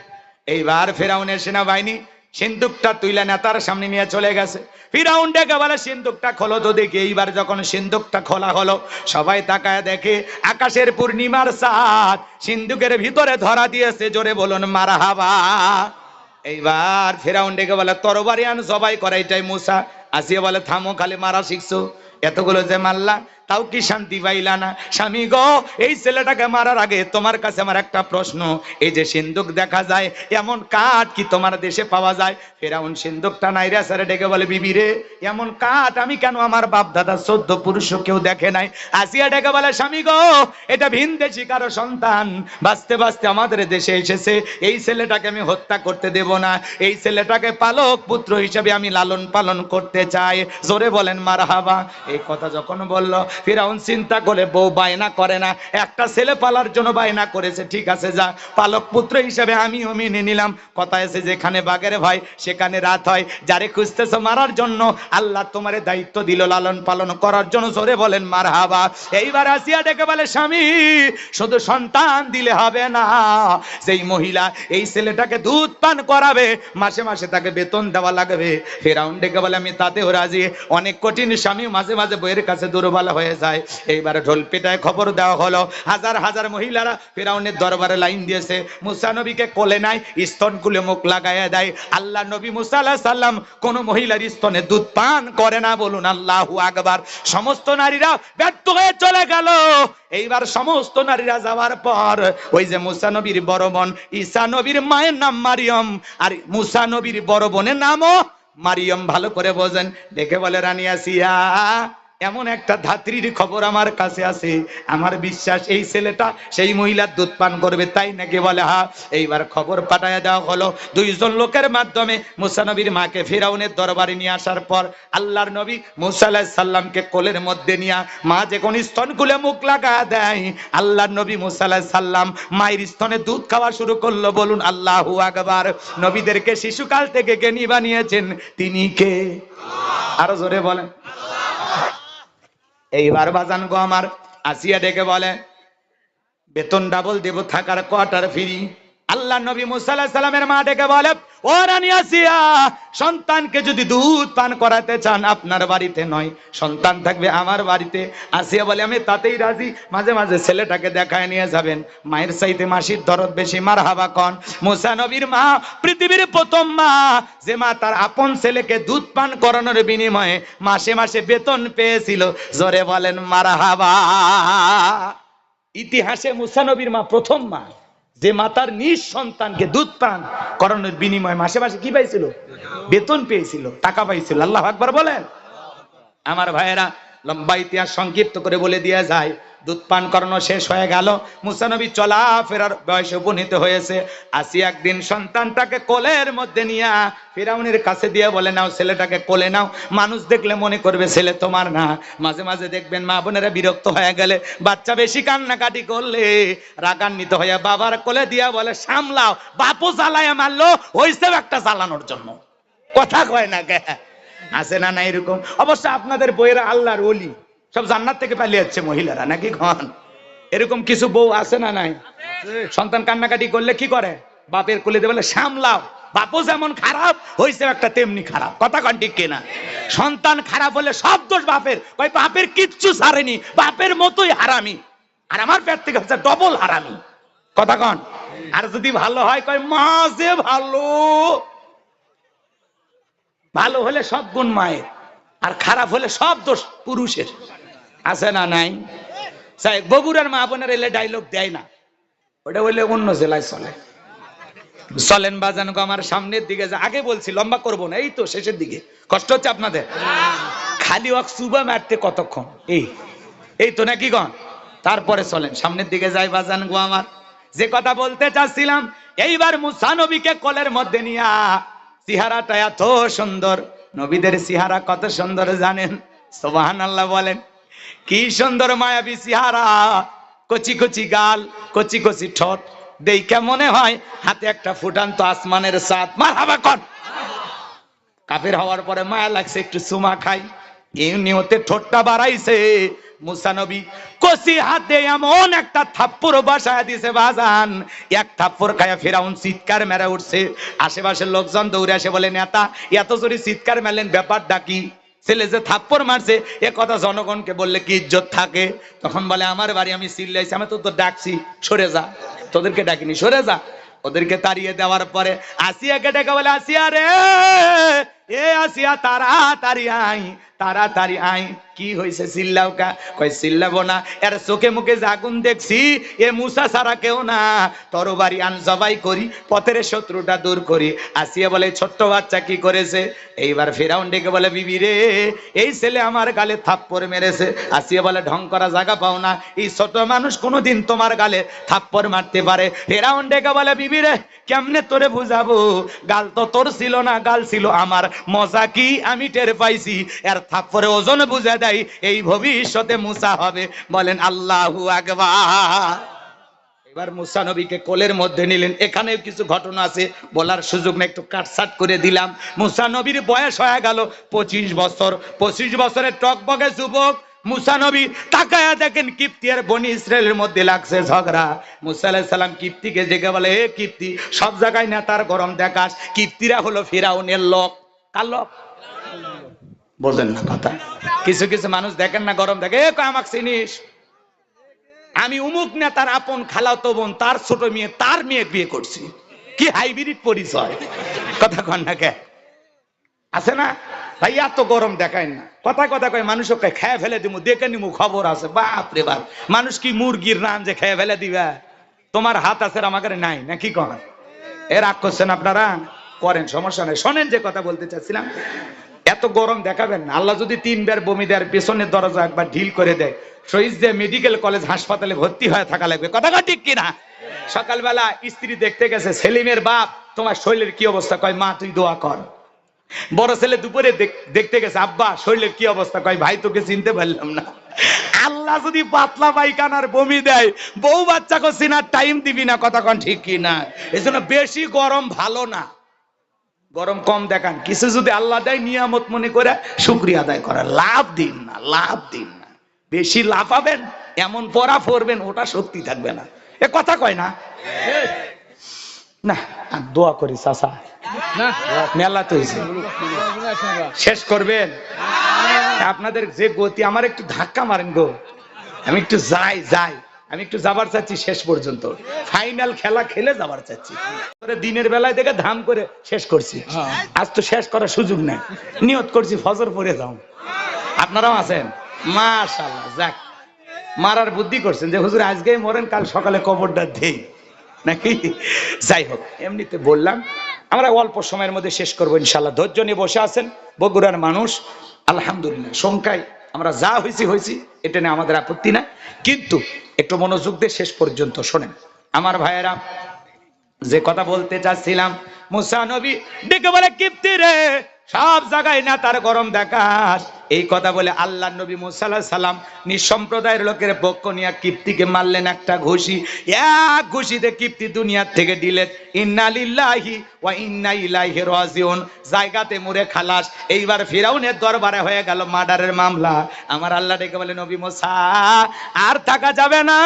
এইবার ফেরাউনের সেনাবাহিনী সিন্দুকটা তুইলা নেতার সামনে নিয়ে চলে গেছে। ফিরাউন ডেকে বলে সিন্দুকটা খোলো তো দেখি। এইবার যখন সিন্দুকটা খোলা হলো, সবাই তাকায় দেখে আকাশের পূর্ণিমার চাঁদ সিন্দুকের ভিতরে ধরা দিয়েছে। জোরে বলুন মারহাবা। এইবার ফেরাউন ডেকে বলে তরবারি আন, জবাই করা। এটাই মুসা। আসিয়া বলে থামো, খালি মারা শিখছো, এতগুলো যে মারলা তাও কি শান্তি পাইলা না? স্বামী গো, এই ছেলেটাকে মারার আগে তোমার কাছে আমার একটা প্রশ্ন, এই যে সিন্দুক দেখা যায়, এমন কাঠ কি তোমার দেশে পাওয়া যায়? ফেরাউন সিন্দুকটা নাইরা সারে ডেকে বলে বিবি রে, এমন কাঠ আমি কেন আমার বাপ দাদা 14 পুরুষ কেউ দেখে নাই। আসিয়া ডেকে বলে স্বামী গো, এটা ভিনদেশী কারো সন্তান, বাঁচতে বাঁচতে আমাদের দেশে এসেছে। এই ছেলেটাকে আমি হত্যা করতে দেব না, এই ছেলেটাকে পালক পুত্র হিসেবে আমি লালন পালন করতে চাই। জোরে বলেন মারহাবা। এই কথা যখন বলল, ফিরাউন চিন্তা করে বউ বায়না করে না, একটা ছেলে পালার জন্য বায়না করেছে, ঠিক আছে যা, পালক পুত্র হিসেবে আমিও মেনে নিলাম। কথা আছে যেখানে বাঘের ভয় সেখানে রাত হয়। যারে খুঁজতেছ মারার জন্য, আল্লাহ তোমারে দায়িত্ব দিল লালন পালন করার জন্য। জোরে বলেন মারহাবা। এইবার আসিয়া ডেকে বলে স্বামী, শুধু সন্তান দিলে হবে না, যেই মহিলা এই ছেলেটাকে দুধ পান করাবে মাসে মাসে তাকে বেতন দেওয়া লাগবে। ফেরাউন ডেকে বলে আমি তাতেও রাজি। অনেক কঠিন স্বামী মাঝে মাঝে বইয়ের কাছে দুর্বল হয়ে যায়। এইবার ঢোল পেটায় খবর দেওয়া হলো। হাজার হাজার মহিলারা ফেরাউনের দরবারে লাইন দিয়েছে। মুসা নবীকে কোলে নাই, স্তন খুলে মুখ লাগাইয়া দেয়। আল্লাহ নবী মুসা আলাইহিস সালাম কোন মহিলার স্তনে দুধ পান করে না। বলুন আল্লাহু আকবার। সমস্ত নারীরা ব্যর্থ হয়ে চলে গেল। এইবার সমস্ত নারীরা যাওয়ার পর ওই যে মুসা নবীর বড় বোন ঈসা নবীর মায়ের নাম মারিয়ম, আর মুসা নবীর বড় বোনের নামও মারিয়ম। ভালো করে বোঝেন। দেখে বলে রানী আসিয়া, এমন একটা ধাত্রীর খবর আমার কাছে আছে, আমার বিশ্বাস এই ছেলেটা সেই মহিলার দুধ পান করবে। তাই নাকি? বলে হ্যাঁ। এইবার খবর পাঠায় দেওয়া হলো দুইজন লোকের মাধ্যমে। মুসা নবীর মাকে ফিরাউনের দরবারে নিয়ে আসার পর আল্লাহর নবী মুসা আলাইহিস সালামকে কোলের মধ্যে নিয়ে মা যখন স্তন খুলে মুখ লাগা দেয়, আল্লাহর নবী মুসা আলাইহিস সালাম মায়ের স্তনে দুধ খাওয়া শুরু করলো। বলুন আল্লাহু আকবার। নবীদেরকে শিশুকাল থেকে জ্ঞানী বানিয়েছেন তিনি কে? আরো জোরে বলেন। এইবার বাজান গো আমার, আসিয়া ডেকে বলে বেতন ডাবল দেব, থাকার কোয়ার্টার ফ্রি। আল্লাহ নবী মুসা আলাইহিস সালামের মা ডেকে বলে ও রানী আসিয়া, সন্তানকে যদি দুধ পান করাতে চান আপনার বাড়িতে নয়, সন্তান থাকবে আমার বাড়িতে। আসিয়া বলে আমি তাতেই রাজি, মাঝে মাঝে ছেলেটাকে দেখায় নিয়ে যাবেন, মায়ের চাইতে মাসির দরদ বেশি। মারহাবা কন। মুসা নবীর মা পৃথিবীর প্রথম মা, যে মা তার আপন ছেলেকে দুধ পান করানোর বিনিময়ে মাসে মাসে বেতন পেয়েছিল। জোরে বলেন মারহাবা। ইতিহাসে মুসা নবীর মা প্রথম মা, যে মাতার নিজ সন্তানকে দুধ পান করানোর বিনিময়ে মাসে মাসে কি পাইছিল? বেতন পেয়েছিল, টাকা পাইছিল। আল্লাহু আকবার বলেন। আমার ভাইয়েরা, লম্বা ইতিহাস সংক্ষিপ্ত করে বলে দিয়ে যায়। দুধ পান করানো শেষ হয়ে গেল, মুসা নবী চলা ফেরার বয়সে উপনীত হয়েছে। আসিয়া একদিন সন্তানটাকে কোলের মধ্যে নিয়ে ফিরাউনের কাছে দিয়ে বলে নাও, ছেলেটাকে কোলে নাও, মানুষ দেখলে মনে করবে ছেলে তোমার না। মাঝে মাঝে দেখবেন মা বোনেরা বিরক্ত হয়ে গেলে, বাচ্চা বেশি কান্নাকাটি করলে রাগান্বিত হয়ে বাবার কোলে দিয়া বলে সামলাও, বাপও জ্বালায় মারলো, হইছেও একটা জ্বালানোর জন্য। কথা কয় না কে? আছে না না এরকম? অবশ্য আপনাদের বইয়েরা আল্লাহর ওলি, সব জান্নাত থেকে পালিয়ে যাচ্ছে মহিলারা, নাকি কন? এরকম কিছু বউ আছে না নাই? সন্তান কান্নাকাটি করলে কি করে? বাপের কোলে দিয়ে বলে সামলাও, বাপও যেমন খারাপ হইছে একটা তেমনি খারাপ। কথা কন ঠিক কিনা? সন্তান খারাপ হলে সব দোষ বাপের, কয় বাপের কিচ্ছু ছাড়েনি, বাপের মতোই হারামি, আর আমার পেট থেকে হচ্ছে ডবল হারামি। কথা কন। আর যদি ভালো হয় কয় মা যে ভালো। ভালো হলে সব গুণ মায়ের, আর খারাপ হলে সব দোষ পুরুষের। আছে না নাই? বগুড়ার মা বোনের এলে ডায়লগ দেয় না, ওটা বললে অন্য জেলায় চলে। চলেন বাজান গো আমার, সামনের দিকে যা। আগে বলছি লম্বা করবো না, এই তো শেষের দিকে। কষ্ট হচ্ছে আপনাদের? খালি ওয়াক সুবা মারতে কতক্ষণ? এই তো নাকি গন? তারপরে চলেন সামনের দিকে যাই বাজান গো আমার। যে কথা বলতে চাচ্ছিলাম, এইবার মুসা নবীকে কোলের মধ্যে নিয়া, চেহারাটা এত সুন্দর, নবীদের চেহারা কত সুন্দর জানেন? সুবহানাল্লাহ বলেন। কি সুন্দর মায়াবী চেহারা, কচি কচি গাল, কচি কচি ঠোঁট, দেখে মনে হয় হাতে একটা ফুটান্ত আসমানের চাঁদ। মারহাবা কর। কাফের হওয়ার পরে মায়া লাগছে একটু চুমা খাই, এই নিয়তে ঠোঁটটা বাড়াইছে। মুসা নবী কষি হাতে এমন একটা থাপ্পড় বসায় দিছে বাজান, এক থাপ্পড় খায়া ফেরাউন চিৎকার মেরে উঠছে। আশেপাশের লোকজন দৌড়ে আসে বলে, নেতা এত জোরে চিৎকার মেলেন, ব্যাপারটা কি? ছেলে যে থাপ্পড় মারছে এ কথা জনগণকে বললে কি ইজ্জত থাকে? তখন বলে, আমার বাড়ি আমি চিল্লাইছি, আমি তো ডাকছি, সরে যা। তোদেরকে ডাকিনি, সরে যা। ওদেরকে তাড়িয়ে দেওয়ার পরে আসিয়াকে ডেকে বলে, আসিয়া রে, এ আসিয়া তাড়াতাড়ি আই, তাড়াতাড়ি আই। কি হয়েছে চিল্লাও কা? কই চিল্লাবো না, এর চোখে মুখে আগুন দেখছি, এ মুসা ছাড়া কেউ না, তরবারি আন জবাই করি, পথের শত্রুটা দূর করি। আসিয়া বলে, ছোট্ট বাচ্চা কি করেছে? এইবার ফেরাউন ডেকে বলে, বিবি রে, এই ছেলে আমার গালে থাপ্পড় মেরেছে। আসিয়া বলে, ঢং করা জায়গা পাও না, এই ছোট মানুষ কোনোদিন তোমার গালে থাপ্পড় মারতে পারে? ফেরাউন ডেকে বলে, বিবি রে, কেমনে তোরে বুঝাবো, গাল তো তোর ছিল না, গাল ছিল আমার। মজা কি আমি টের পাইছি, এর থাপ্পড়ে ওজন বুঝা দেয়, এই ভবিষ্যতে মুসা হবে। বলেন আল্লাহু আকবার। এবার মুসা নবীকে কোলের মধ্যে নিলেন। এখানে কিছু ঘটনা আছে, বলার সুযোগ না, একটু কাটসাট করে দিলাম। মুসা নবীর বয়স হয়ে গেল 25 বছর। 25 বছরের টকবকে যুবক মুসা নবী তাকায়া দেখেন কিপ্তি আর বনি ইসরায়েলের মধ্যে লাগছে ঝগড়া। মুসা আলাইহিস সালাম কিপ্তিকে জেগে বলে, এ কিপ্তি, সব জায়গায় নেতার গরম দেখাস, কিপ্তিরা হলো ফিরাউনের লোক। কার লোক? বোঝেন না কথা? কিছু কিছু মানুষ দেখেন না গরম দেখে, এ কয় আমাকে চিনিস? আমি উমুক নেতার আপন খালাতো বোন, তার ছোট মেয়ে, তার মেয়ে বিয়ে করছি। কি হাইব্রিড পরিচয়, কথা কন না কে? আছে না ভাই? এত গরম দেখায় না, কথা কথা কয় মানুষকে খেয়ে ফেলে দিমু, দেখে নিমু, খবর আছে। বাপ রে বাপ, মানুষ কি মুরগির নাম যে খেয়ে ফেলে দিবা? তোমার হাত আছে, আমাদের নাই, না কি কন? এর রাগ করছেন আপনারা? করেন, সমস্যা নেই। শোনেন যে কথা বলতে চাচ্ছিলাম, এত গরম দেখাবেন না। আল্লাহ যদি 3 বার বমি দেওয়ার পেছনের দরজা একবার ঢিল করে দেয়, শহীদ যে মেডিকেল কলেজ হাসপাতালে ভর্তি হয়ে থাকা লাগবে। কথা ঠিক কিনা? সকালবেলা স্ত্রী দেখতে গেছে, সেলিমের বাপ, তোমার শরীরের কি অবস্থা? কয় মা তুই দোয়া কর। বড় ছেলে দুপুরে দেখতে গেছে, আব্বা শরীরের কি অবস্থা? কয় ভাই তোকে চিনতে পারলাম না। আল্লাহ যদি পাতলা পায়খানার বমি দেয়, বউ বাচ্চাকে চিনার টাইম দিবি না। কথা কন ঠিক কিনা? এই জন্য বেশি গরম ভালো না, গরম কম দেখান। কিছু যদি আল্লাহ দেয় নিয়ামত মনে করে শুকরিয়া আদায় করা, লাভ দিন না, লাভ দিন না। বেশি লাফাবেন, এমন পড়া পড়বেন, ওটা শক্তি থাকবে না। এ কথা কয় না? না, আর দোয়া করি চাচা, মেলা তো হয়েছে, শেষ করবেন। আপনাদের যে গতি, আমার একটু ধাক্কা মারেন গো, আমি একটু যাই, আমি একটু যাবার চাচ্ছি শেষ পর্যন্ত, ফাইনাল খেলা খেলে যাবার চাচ্ছি। দিনের বেলায় দেখে ধাম করে শেষ করছি, আজ তো শেষ করার সুযোগ নাই। নিয়ত করছি ফজর পরে যাও, আপনারাও আছেন মাশাআল্লাহ। যাক, মারার বুদ্ধি করছেন যে হুজুর আজকেই মরেন, কাল সকালে কবরটা দেই নাকি? যাই হোক, এমনিতে বললাম, আমরা অল্প সময়ের মধ্যে শেষ করবো ইনশাল্লাহ। ধৈর্য নিয়ে বসে আছেন বগুড়ার মানুষ, আলহামদুলিল্লাহ। সংখ্যায় আমরা যা হয়েছি, এটা নিয়ে আমাদের আপত্তি না, কিন্তু একটু মনোযোগ দিয়ে শেষ পর্যন্ত শোনেন আমার ভাইয়েরা। যে কথা বলতে চাচ্ছিলাম, মুসা নবী ডেকে বলে, কিপ্তি রে, সব জায়গায় না তার গরম দেখাস। এই কথা বলে আল্লাহ নবী মুসা আলাইহিস সালাম নিঃসম্প্রদায়ের লোকের পক্ষ নিয়ে কিপ্তিকে মারলেন একটা ঘুষি। এক ঘুষিতে কিপ্তি দুনিয়ার থেকে ডিলেট। ইন্না লিল্লাহি ওয়া ইন্না ইলাইহি রাজিউন, জায়গাতে মুরে খালাস। এইবার ফিরাউনের দরবারে হয়ে গেল মার্ডারের মামলা। আমার আল্লাহ ডেকে বলে, নবী মুসা আর থাকা যাবে না,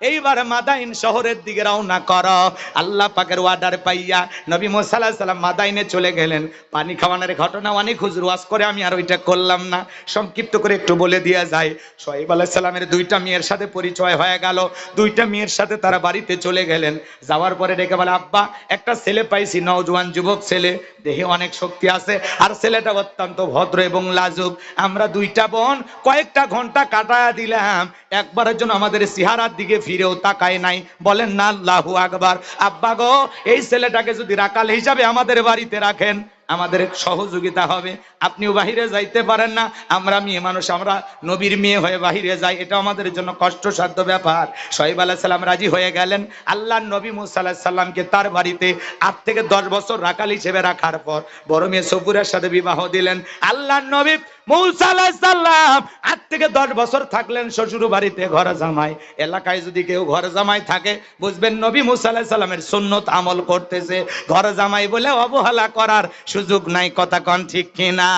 এইবার মাদাইন শহরের দিকে রওনা করো। আল্লাহ পাকের অর্ডার পাইয়া নবী মুসা আলাইহিস সালাম মাদাইনে চলে গেলেন। পানি খাওয়ানোর ঘটনা অনেক হুজুর ওয়াজ করে, আমি আর ওইটা করলাম না, সংক্ষিপ্ত করে একটু বলে দিয়া যায়। শোয়েব আলাইহিস সালামের 2টা মেয়ের সাথে পরিচয় হয়ে গেল। 2টা মেয়ের সাথে তারা বাড়িতে চলে গেলেন। যাওয়ার পরে ডেকে বলে, আব্বা একটা ছেলে পাইছি, নওজোয়ান যুবক ছেলে, দেহে অনেক শক্তি আছে, আর ছেলেটা অত্যন্ত ভদ্র এবং লাজুক। আমরা 2টা বোন কয়েকটা ঘন্টা কাটায়া দিলাম, একবারের জন্য আমাদের চেহারার দিকে ফিরেও তাকায় নাই। বলেন না আল্লাহু আকবার। আব্বা গো, এই ছেলেটাকে যদি রাখাল হিসাবে আমাদের বাড়িতে রাখেন, আমাদের সহযোগিতা হবে। আপনিও বাহিরে যাইতে পারেন না, আমরা মেয়ে মানুষ, আমরা নবীর মেয়ে হয়ে বাহিরে যাই, এটা আমাদের জন্য কষ্টসাধ্য ব্যাপার। শোয়েব আলাইহিস সালাম রাজি হয়ে গেলেন। আল্লাহর নবী মুসা আলাইহিস সালামকে তার বাড়িতে 8 থেকে 10 বছর রাখাল হিসেবে রাখার পর বড় মেয়ে সফুরের সাথে বিবাহ দিলেন। আল্লাহর নবী মুসা আলাইহিস সালাম 8 থেকে 10 বছর থাকলেন শ্বশুর বাড়িতে ঘর জামাই। এলাকায় যদি কেউ ঘর জামাই থাকে বুঝবেন নবী মুসা আলাইহিস সালামের সুন্নত আমল করতেছে। ঘর জামাই বলে অবহেলা করার সুযোগ নাই। কথা কোন ঠিক কিনা?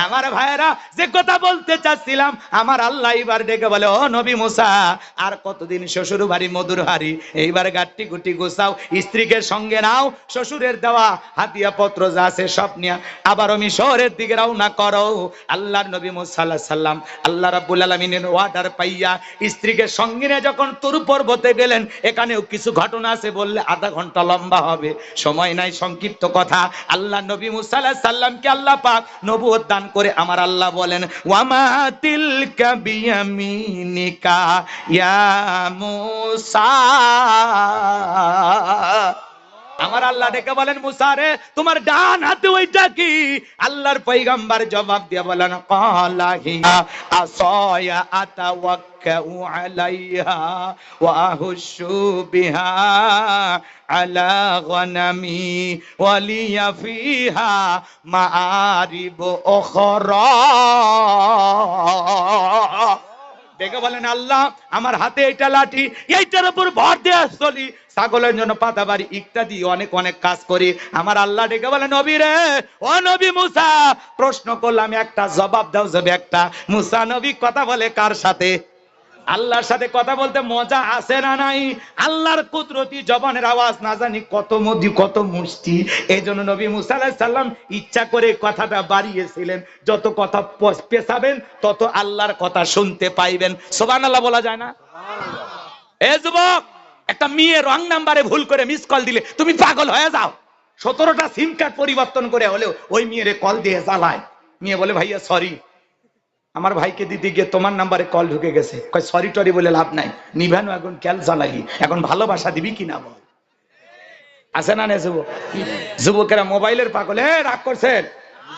আমার ভাইরা যে কথা বলতে চাচ্ছিলাম, আমার আল্লাহ এবার ডেকে বলে, ও নবী মুসা, আর কতদিন শ্বশুর বাড়ি মধুর হাড়ি, এইবার গাট্টি গুটি গোছাও, স্ত্রীকে সঙ্গে নাও, শ্বশুরের দেওয়া হাতিয়া পত্র যা আছে সব নিয়ে আবার আমি শহরের দিকে রওনা করো। আল্লাহর নবী মুসা আলাইহিস সালাম আল্লাহ রাব্বুল আলামিনের ওয়ার্ডার পাইয়া স্ত্রীকে সঙ্গে নিয়ে যখন তুর পর্বতে গেলেন, এখানেও কিছু ঘটনা আছে, বললে আধা ঘন্টা লম্বা হবে, সময় নাই, সংক্ষিপ্ত কথা। আল্লাহ নবী মুসা আলাইহিস সালামকে আল্লাহ পাক নবুয়ত দান করে আমার আল্লাহ বলেন, ওয়ামা তিলকা বিয়ামিনিকা ইয়া মুসা। আমার আল্লাহ ডেকে বলেন, মুসা রে তোমার ডান হাতে ওইটা কি? আল্লাহর পয়গম্বর জবাব দিয়ে বলেন, ক্বালা হিয়া আসায়া আতাওয়াক্কাউ আলাইহা ওয়া আহুশু বিহা আলা গনামি ওয়া লিয়া ফিহা মাআরিব উখরা। দেখে বলেন, আল্লাহ আমার হাতে এটা লাঠি, এইটার উপর ভর দিয়ে চলি, ছাগলের জন্য পাতা বাড়ি ইত্যাদি অনেক অনেক কাজ করি। আমার আল্লাহ ডেকে বলে, নবী রে, ও নবী মুসা, প্রশ্ন করলাম একটা, জবাব দাও যাবে একটা। মুসা নবী কথা বলে কার সাথে? আল্লাহর সাথে কথা বলতে মজা আছে না নাই? আল্লাহর কুদরতি জবানের আওয়াজ না জানি কত মধু কত মুষ্টি। এই জন্য নবী মুসা আলাইহিস সালাম ইচ্ছা করে কথাটা বাড়িয়েছিলেন, যত কথা পেছাবেন তত আল্লাহর কথা শুনতে পাইবেন। সুবহানাল্লাহ বলা যায় না? এ যুবক, একটা মেয়ে রং নাম্বারে ভুল করে মিস কল দিলে তুমি পাগল হয়ে যাও। 17টা সিম কার্ড পরিবর্তন করে হলেও ওই মেয়েরে কল দিয়ে জ্বালায়। মেয়ে বলে, ভাইয়া সরি, আমার ভাইকে দিতে গিয়ে তোমার নাম্বারে কল ঢুকে গেছে। কয় সরি টরি বলে লাভ নাই, নিভানো এখন ক্যাল জ্বালালি, এখন ভালোবাসা দিবি কিনা বল। আছে না যুবক? যুবকেরা মোবাইলের পাগলে রাগ করছেন।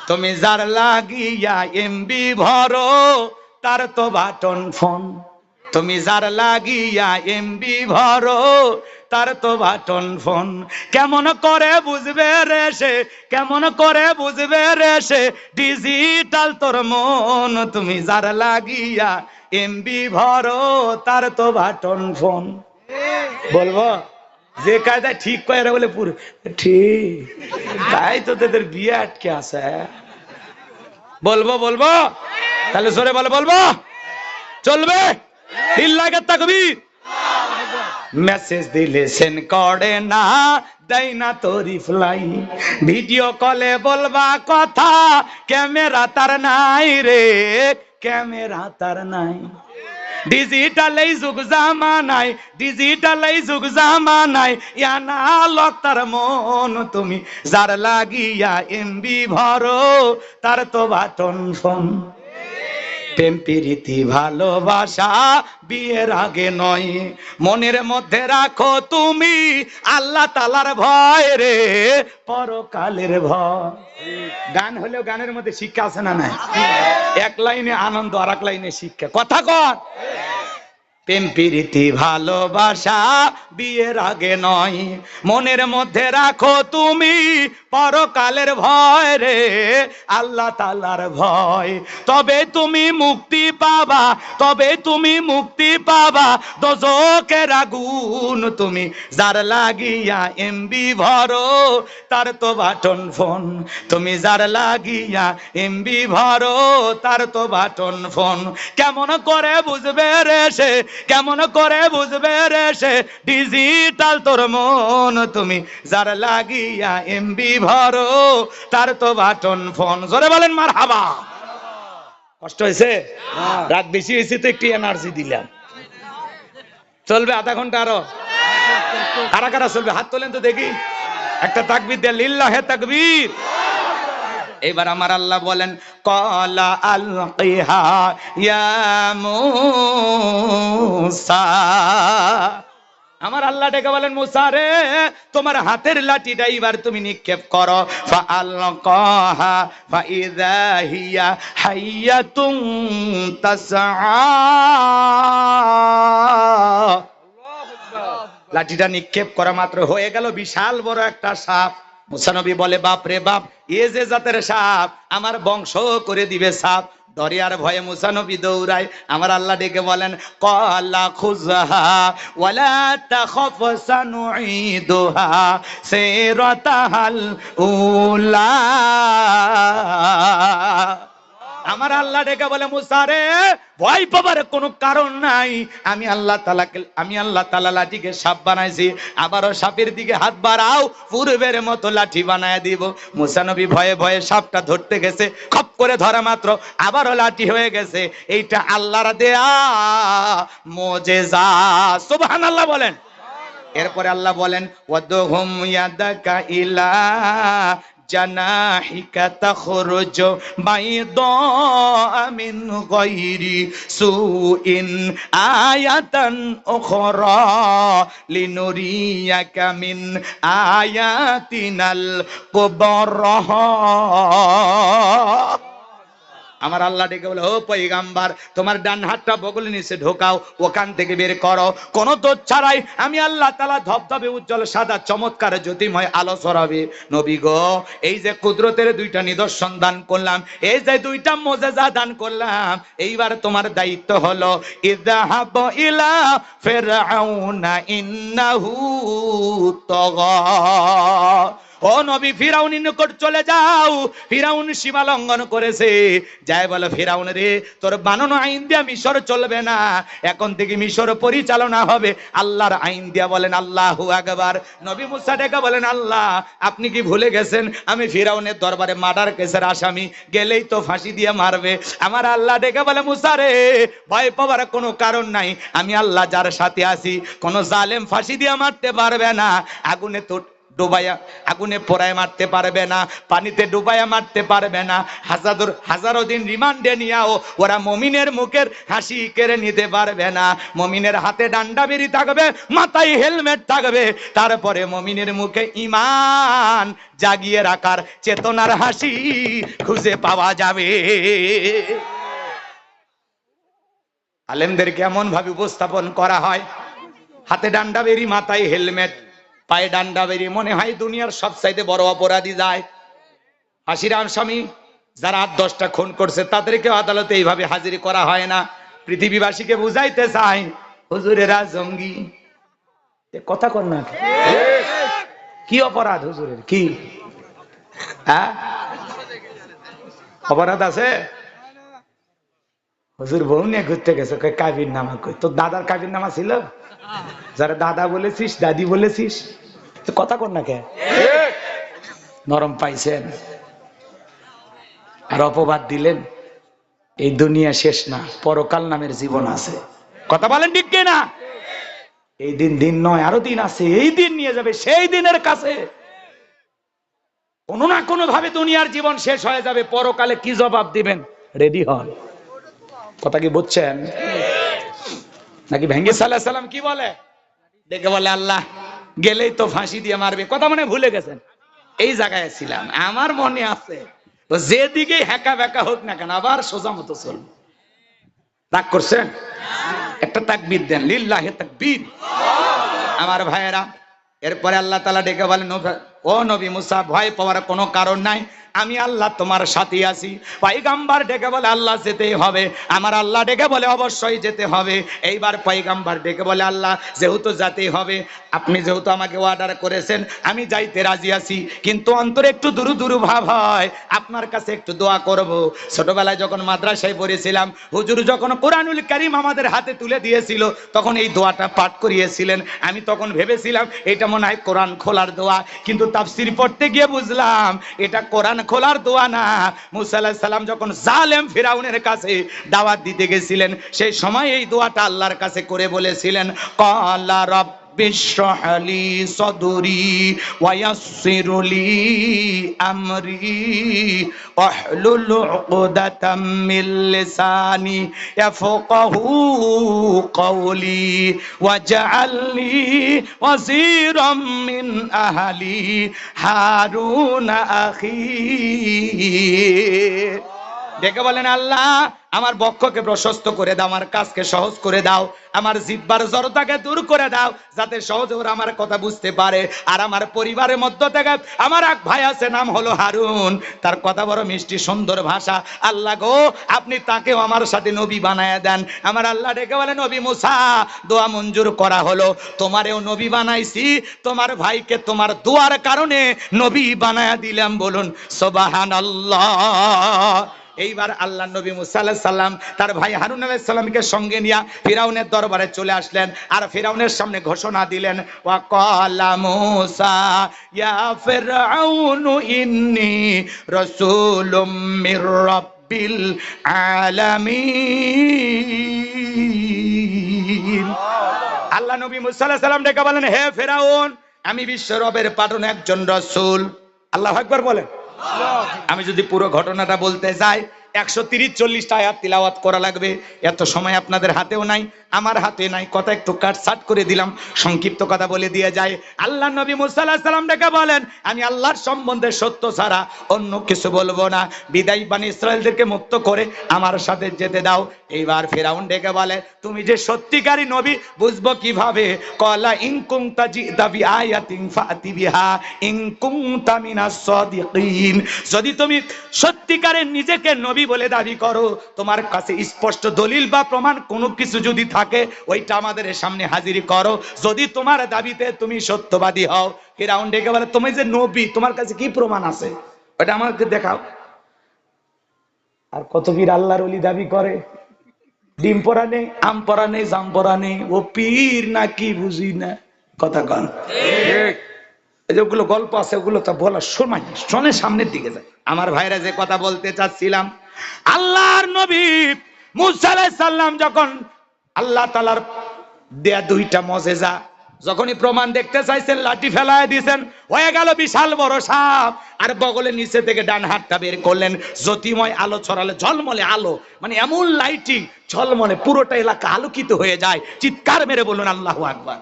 তুমি যার লাগিয়া এমবি ভরো তার তো বাটন ফোন, তুমি যার লাগিয়া এমবি ভরো তার তো বাটন ফোন। কেমন করে বুঝবে রে সে, কেমন করে বুঝবে রে সে ডিজিটাল তোর মন, তুমি যার লাগিয়া এমবি ভরো তার তো বাটন ফোন। বলবো যে কায়দায় ঠিক করে বলে পুরো ঠিক, তাই তো তোদের বিয়ে আটকে আছে। বলবো বলবো তাহলে জোরে বলে বলবো, চলবে? লিল্লাহি তাকবীর। মেসেজ দিলে সেন্ড করে না, দেয় না তো রিপ্লাই, ভিডিও কলে বলবা কথা, ক্যামেরা তার নাই রে, ক্যামেরা তার নাই। ডিজিটাল এই যুগ জামানায়, ডিজিটাল এই যুগ জামানায়, ইয়ানা লক তার মন, তুমি যার লাগিয়া এমবি ভরো তার তো বাটন ফোন। প্রেম প্রীতি ভালোবাসা বিয়ের আগে নয়, মনের মধ্যে রাখো তুমি আল্লাহ তাআলার ভয় রে, পরকালের ভয়। গান হলেও গানের মধ্যে শিক্ষা আছে না নাই? এক লাইনে আনন্দ আর এক লাইনে শিক্ষা। কথা কর। প্রেম প্রীতি ভালোবাসা বিয়ের আগে নয়, মনের মধ্যে রাখো তুমি পরকালের ভয় রে, আল্লাহ তাআলার ভয়। তবে তুমি মুক্তি পাবা, তবে তুমি মুক্তি পাবা দোজখের আগুন, তুমি যার লাগিয়া এমবি ভরো তার তো বাটন ফোন, তুমি যার লাগিয়া এমবি ভরো তার তো বাটন ফোন। কেমন করে বুঝবে রে সে, কেমন করে বুঝবে রে সে ডিজিটাল তোর মন, তুমি যার লাগিয়া এমবি ভরো তার তো বাটন ফোন। জোরে বলেন মারহাবা। কষ্ট হয়েছে? রাত বেশি হয়েছে তো একটু এনার্জি দিলাম। চলবে আধা ঘন্টা আরো? কারা কারা চলবে হাত তোলেন তো দেখি, একটা তাকবীর দেন, লিল্লাহি তাকবীর। এবার আমার আল্লাহ বলেন, ক্বালা আলকিহা ইয়া মূসা। আমার আল্লাহ ডেকে বলেন, মুসা রে তোমার হাতের লাঠিটা এবার তুমি নিক্ষেপ করো। ফাআলকাহা ফাইযা হিয়া হাইয়াতুন তাসআ। লাঠিটা নিক্ষেপ করা মাত্র হয়ে গেল বিশাল বড় একটা সাপ। মুসা নবী বলে বাপ রে বাপ, এ যে জাতের সাপ, আমার বংশ করে দিবে সাপ। দরিয়ার ভয়ে মুসা নবী দৌড়ায়। আমার আল্লাহ ডেকে বলেন ক্বালা খুযহা ওয়ালা তাখাফ সানুঈদুহা সিরাতাহাল উলা। আমার আল্লাহ ডেকে বলে মুসা রে, ভয় পাবার কোনো কারণ নাই, আমি আল্লাহ তাআলা লাঠিকে সাপ বানাইছি, আবারও সাপের দিকে হাত বাড়াও, পূর্বের মতো লাঠি বানায় দিব। মুসা নবী ভয়ে ভয়ে সাপটা ধরতে গেছে, খপ করে ধরা মাত্র আবারও লাঠি হয়ে গেছে। এইটা আল্লাহর দেয়া মুজিজা। সুবহানাল্লাহ বলেন। এরপরে আল্লাহ বলেন ওয়াদহুম ইয়াদাকা ইলা জানাহিকা তাখরুজ বাইদা মিন গায়রি সুইন আয়াতান উখরা লিনুরিয়াকা মিন আয়াতিনাল কুবরা। আমার আল্লাহ ডেকে বলে ও পয়গাম্বার, তোমার ডান হাতটা বগলে নিচে ঢোকাও, ওখান থেকে বের করো, কোনো দোষ ছাড়াই আমি আল্লাহ তাআলা ধবধবে উজ্জ্বল সাদা চমৎকার জ্যোতিময় আলো ছড়াবে। নবী গো, এই যে কুদরতের দুইটা নিদর্শন দান করলাম, এই যে দুইটা মুজিজা দান করলাম, এইবার তোমার দায়িত্ব হলো ইযহাব ইলা ফিরআউনা ইন্নাহু তাগা। ও নবী, ফিরাউনের নিকট চলে যাও, ফিরাউন সীমা লঙ্ঘন করেছে। যাই বলো ফিরাউন রে, তোর বানানো আইন দিয়া মিশর চলবে না, এখন থেকে মিশর পরিচালনা হবে আল্লাহর আইন দিয়া। বলেন আল্লাহু আকবার। নবী মুসা ডেকে বলেন আল্লাহ, আপনি কি ভুলে গেছেন আমি ফিরাউনের দরবারে মার্ডার কেসের আসামি, গেলেই তো ফাঁসি দিয়ে মারবে। আমার আল্লাহ ডেকে বলে মুসা রে, ভয় পাওয়ার কোনো কারণ নাই, আমি আল্লাহ যার সাথে আছি, কোন জালেম ফাঁসি দিয়ে মারতে পারবে না। আগুনে তো ডুবাইয়া, আগুনে পোড়ায় মারতে পারবে না, পানিতে ডুবাইয়া মারতে পারবে না, হাজারো দিন রিমান্ডে নিয়াও ওরা মমিনের মুখের হাসি কেড়ে নিতে পারবে না। মমিনের হাতে ডান্ডা বেরি থাকবে, মাথায় হেলমেট থাকবে, তারপরে মমিনের মুখে ঈমান জাগিয়ে রাখার চেতনার হাসি খুঁজে পাওয়া যাবে। আলেমদেরকে এমন ভাবে উপস্থাপন করা হয়, হাতে ডান্ডা বেরি, মাথায় হেলমেট, পায়ে ডান্ডা বেরি, মনে হয় দুনিয়ার সবচাইতে বড় অপরাধী যায়। ফাঁসির আসামি যারা 8-10টা খুন করছে তাদেরকে আদালতে এইভাবে হাজির করা হয় না। পৃথিবীবাসীকে বুঝাইতে চায় হুজুরেরা জঙ্গি। কথা কর না, কি অপরাধ হুজুরের, কি অপরাধ আছে? হুজুর বউ নিয়ে ঘুরতে গেছে, কাবির নামা কই, তোর দাদার কাবির নামা ছিল? যারা দাদা বলেছিস, দাদি বলেছিস, কথা কর না কে? নরম পাইছেন আর অপবাদ দিলেন। এই দুনিয়া শেষ না, পরকাল নামের জীবন আছে। কথা বলেন ঠিক কিনা? এই দিন নয়, আরো দিন আছে, এই দিন নিয়ে যাবে সেই দিনের কাছে। কোনো না কোনো ভাবে দুনিয়ার জীবন শেষ হয়ে যাবে, পরকালে কি জবাব দিবেন রেডি হন। কথা কি বুঝছেন নাকি? ভেঙ্গে সাল্লাল্লাহু আলাইহি সাল্লাম কি বলে? ডেকে বলে আল্লাহ গেলেই তো ফাঁসি দিয়ে মারবে। কথা মনে ভুলে গেছেন? এই জায়গায় ছিলাম, আমার মনে আছে, যেদিকে হ্যাকা ব্যাকা হোক না কেন আবার সোজা মতো চলবে। রাগ করছেন? একটা তাকবীর দেন, লিল্লাহি তাকবীর। আমার ভাইয়েরা, এরপরে আল্লাহ তাআলা ডেকে বলেন ও নবী মুসা, ভয় পাওয়ার কোনো কারণ নাই, আমি আল্লাহ তোমার সাথে আছি। পয়গাম্বার ডেকে বলে আল্লাহ যেতেই হবে। আমার আল্লাহ ডেকে বলে অবশ্যই যেতে হবে। এইবার পয়গাম্বার ডেকে বলে আল্লাহ যেহেতু যেতেই হবে, আপনি যেহেতু আমাকে অর্ডার করেছেন, আমি যাইতে রাজি আছি, কিন্তু অন্তরে একটু দুরু ভাব হয়, আপনার কাছে একটু দোয়া করব। ছোটবেলায় যখন মাদ্রাসায় পড়েছিলাম, হুজুর যখন কোরআনুল কারীম আমাদের হাতে তুলে দিয়েছিল, তখন এই দোয়াটা পাঠ করিয়েছিলেন। আমি তখন ভেবেছিলাম এটা মনে হয় কোরআন খোলার দোয়া, কিন্তু তাফসীর পড়তে গিয়ে বুঝলাম এটা কোরআন খোলার দোয়া না। মুসা আলাইহিস সালাম যখন জালেম ফিরাউনের কাছে দাওয়াত দিতে গেছিলেন, সেই সময় এই দোয়াটা আল্লাহর কাছে করে বলেছিলেন ক্বালা রাব্বি ইশরাহ লি সাদরি ওয়া ইয়াসসির লি আমরি ওয়াহলুল উকদাতাম মিন লিসানি ইয়াফকাহু কওলি ওয়াজআলনি ওয়াজিরাম মিন আহলি হারুন আখি। ডেকে বলেন আল্লাহ আমার বক্ষকে প্রশস্ত করে দাও, আমার কাজকে সহজ করে দাও, আমার জিহ্বার জড়তাকে দূর করে দাও, যাতে সহজে ওরা আমার কথা বুঝতে পারে। আর আমার পরিবারের মধ্য থেকে আমার এক ভাই আছে, নাম হলো হারুন, তার কথা বড় মিষ্টি সুন্দর ভাষা। আল্লাহ গো আপনি তাকেও আমার সাথে নবী বানায় দেন। আমার আল্লাহ ডেকে বলে নবী মুসা দোয়া মঞ্জুর করা হলো, তোমারেও নবী বানাইছি, তোমার ভাইকে তোমার দোয়ার কারণে নবী বানায়া দিলাম। বলুন সুবহানাল্লাহ। এইবার আল্লাহ নবী মুসা আলাইহিস সালাম তার ভাই হারুন আলাইহিস সালামকে সঙ্গে নিয়ে ফিরাউনের দরবারে চলে আসলেন, আর ফিরাউনের সামনে ঘোষণা দিলেন, ওয়া ক্বালা মুসা ইয়া ফিরআউনু ইন্নী রাসূলুম মির রাব্বিল আলামিন। আল্লাহ নবী মুসা আলাইহিস সালাম ডেকে বলেন, হে ফিরাউন, আমি বিশ্ব রবের পাঠানো একজন রাসূল। আল্লাহু আকবার বলেন। আমি যদি পুরো ঘটনাটা বলতে যাই 130-40টা আয়াত তিলাওয়াত করা লাগবে, এত সময় আপনাদের হাতেও নাই, আমার হাতে নাই, কথা একটু কাটছাট করে দিলাম, সংক্ষিপ্ত কথা বলে দিয়ে যায়। আল্লাহ নবী মুসা আলাইহিস সালাম ডেকে বলেন, আমি আল্লাহর সম্বন্ধে সত্য ছাড়া অন্য কিছু বলবো না, বিদায় বানি ইসরায়েলদেরকে মুক্ত করে আমার সাথে যেতে দাও। এইবার ফিরাউন ডেকে বলে, তুমি যে সত্যিকারী নবী বুঝবো কিভাবে? ক্বালা ইন কুনতা জিতা বিআয়াতিন ফাতি বিহা ইন কুনতা মিনাস সাদিকিন। যদি তুমি সত্যিকারের নিজেকে নবী বলে দাবি করো, তোমার কাছে স্পষ্ট দলিল বা প্রমাণ কোনো কিছু যদি থাকে ওইটা আমাদের সামনে হাজির করো, যদি তোমার দাবিতে তুমি সত্যবাদী হও। ফিরাউন ডেকে বলে, তুমি যে নবী তোমার কাছে কি প্রমাণ আছে ওটা আমাকে দেখাও। আর কত বীর আল্লাহর ওলি দাবি করে, ডিম পরা নেই, আম পরা নেই, জাম পরা নেই, ও পীর নাকি বুঝি না, কথা কন ঠিক। যেগুলো গল্প আছে ওগুলো তো বলার সময় শোনে, সামনের দিকে যায়। আমার ভাইরা যে কথা বলতে চাচ্ছিলাম, আল্লাহর নবী মুসা আলাইহিস সালাম যখন আল্লাহ তাআলার দেয়া দুইটা মুজিজা যখনই প্রমাণ দেখতে চাইছেন, লাঠি ফেলায় দিয়েছেন, হয়ে গেল বিশাল বড় সাপ, আর বগলের নিচে থেকে ডান হাতটা বের করলেন, জ্যোতিময় আলো ছড়ালে, ঝলমলে আলো, মানে এমন লাইটিং ঝলমলে পুরোটা এলাকা আলোকিত হয়ে যায়। চিৎকার মেরে বলুন আল্লাহু আকবার।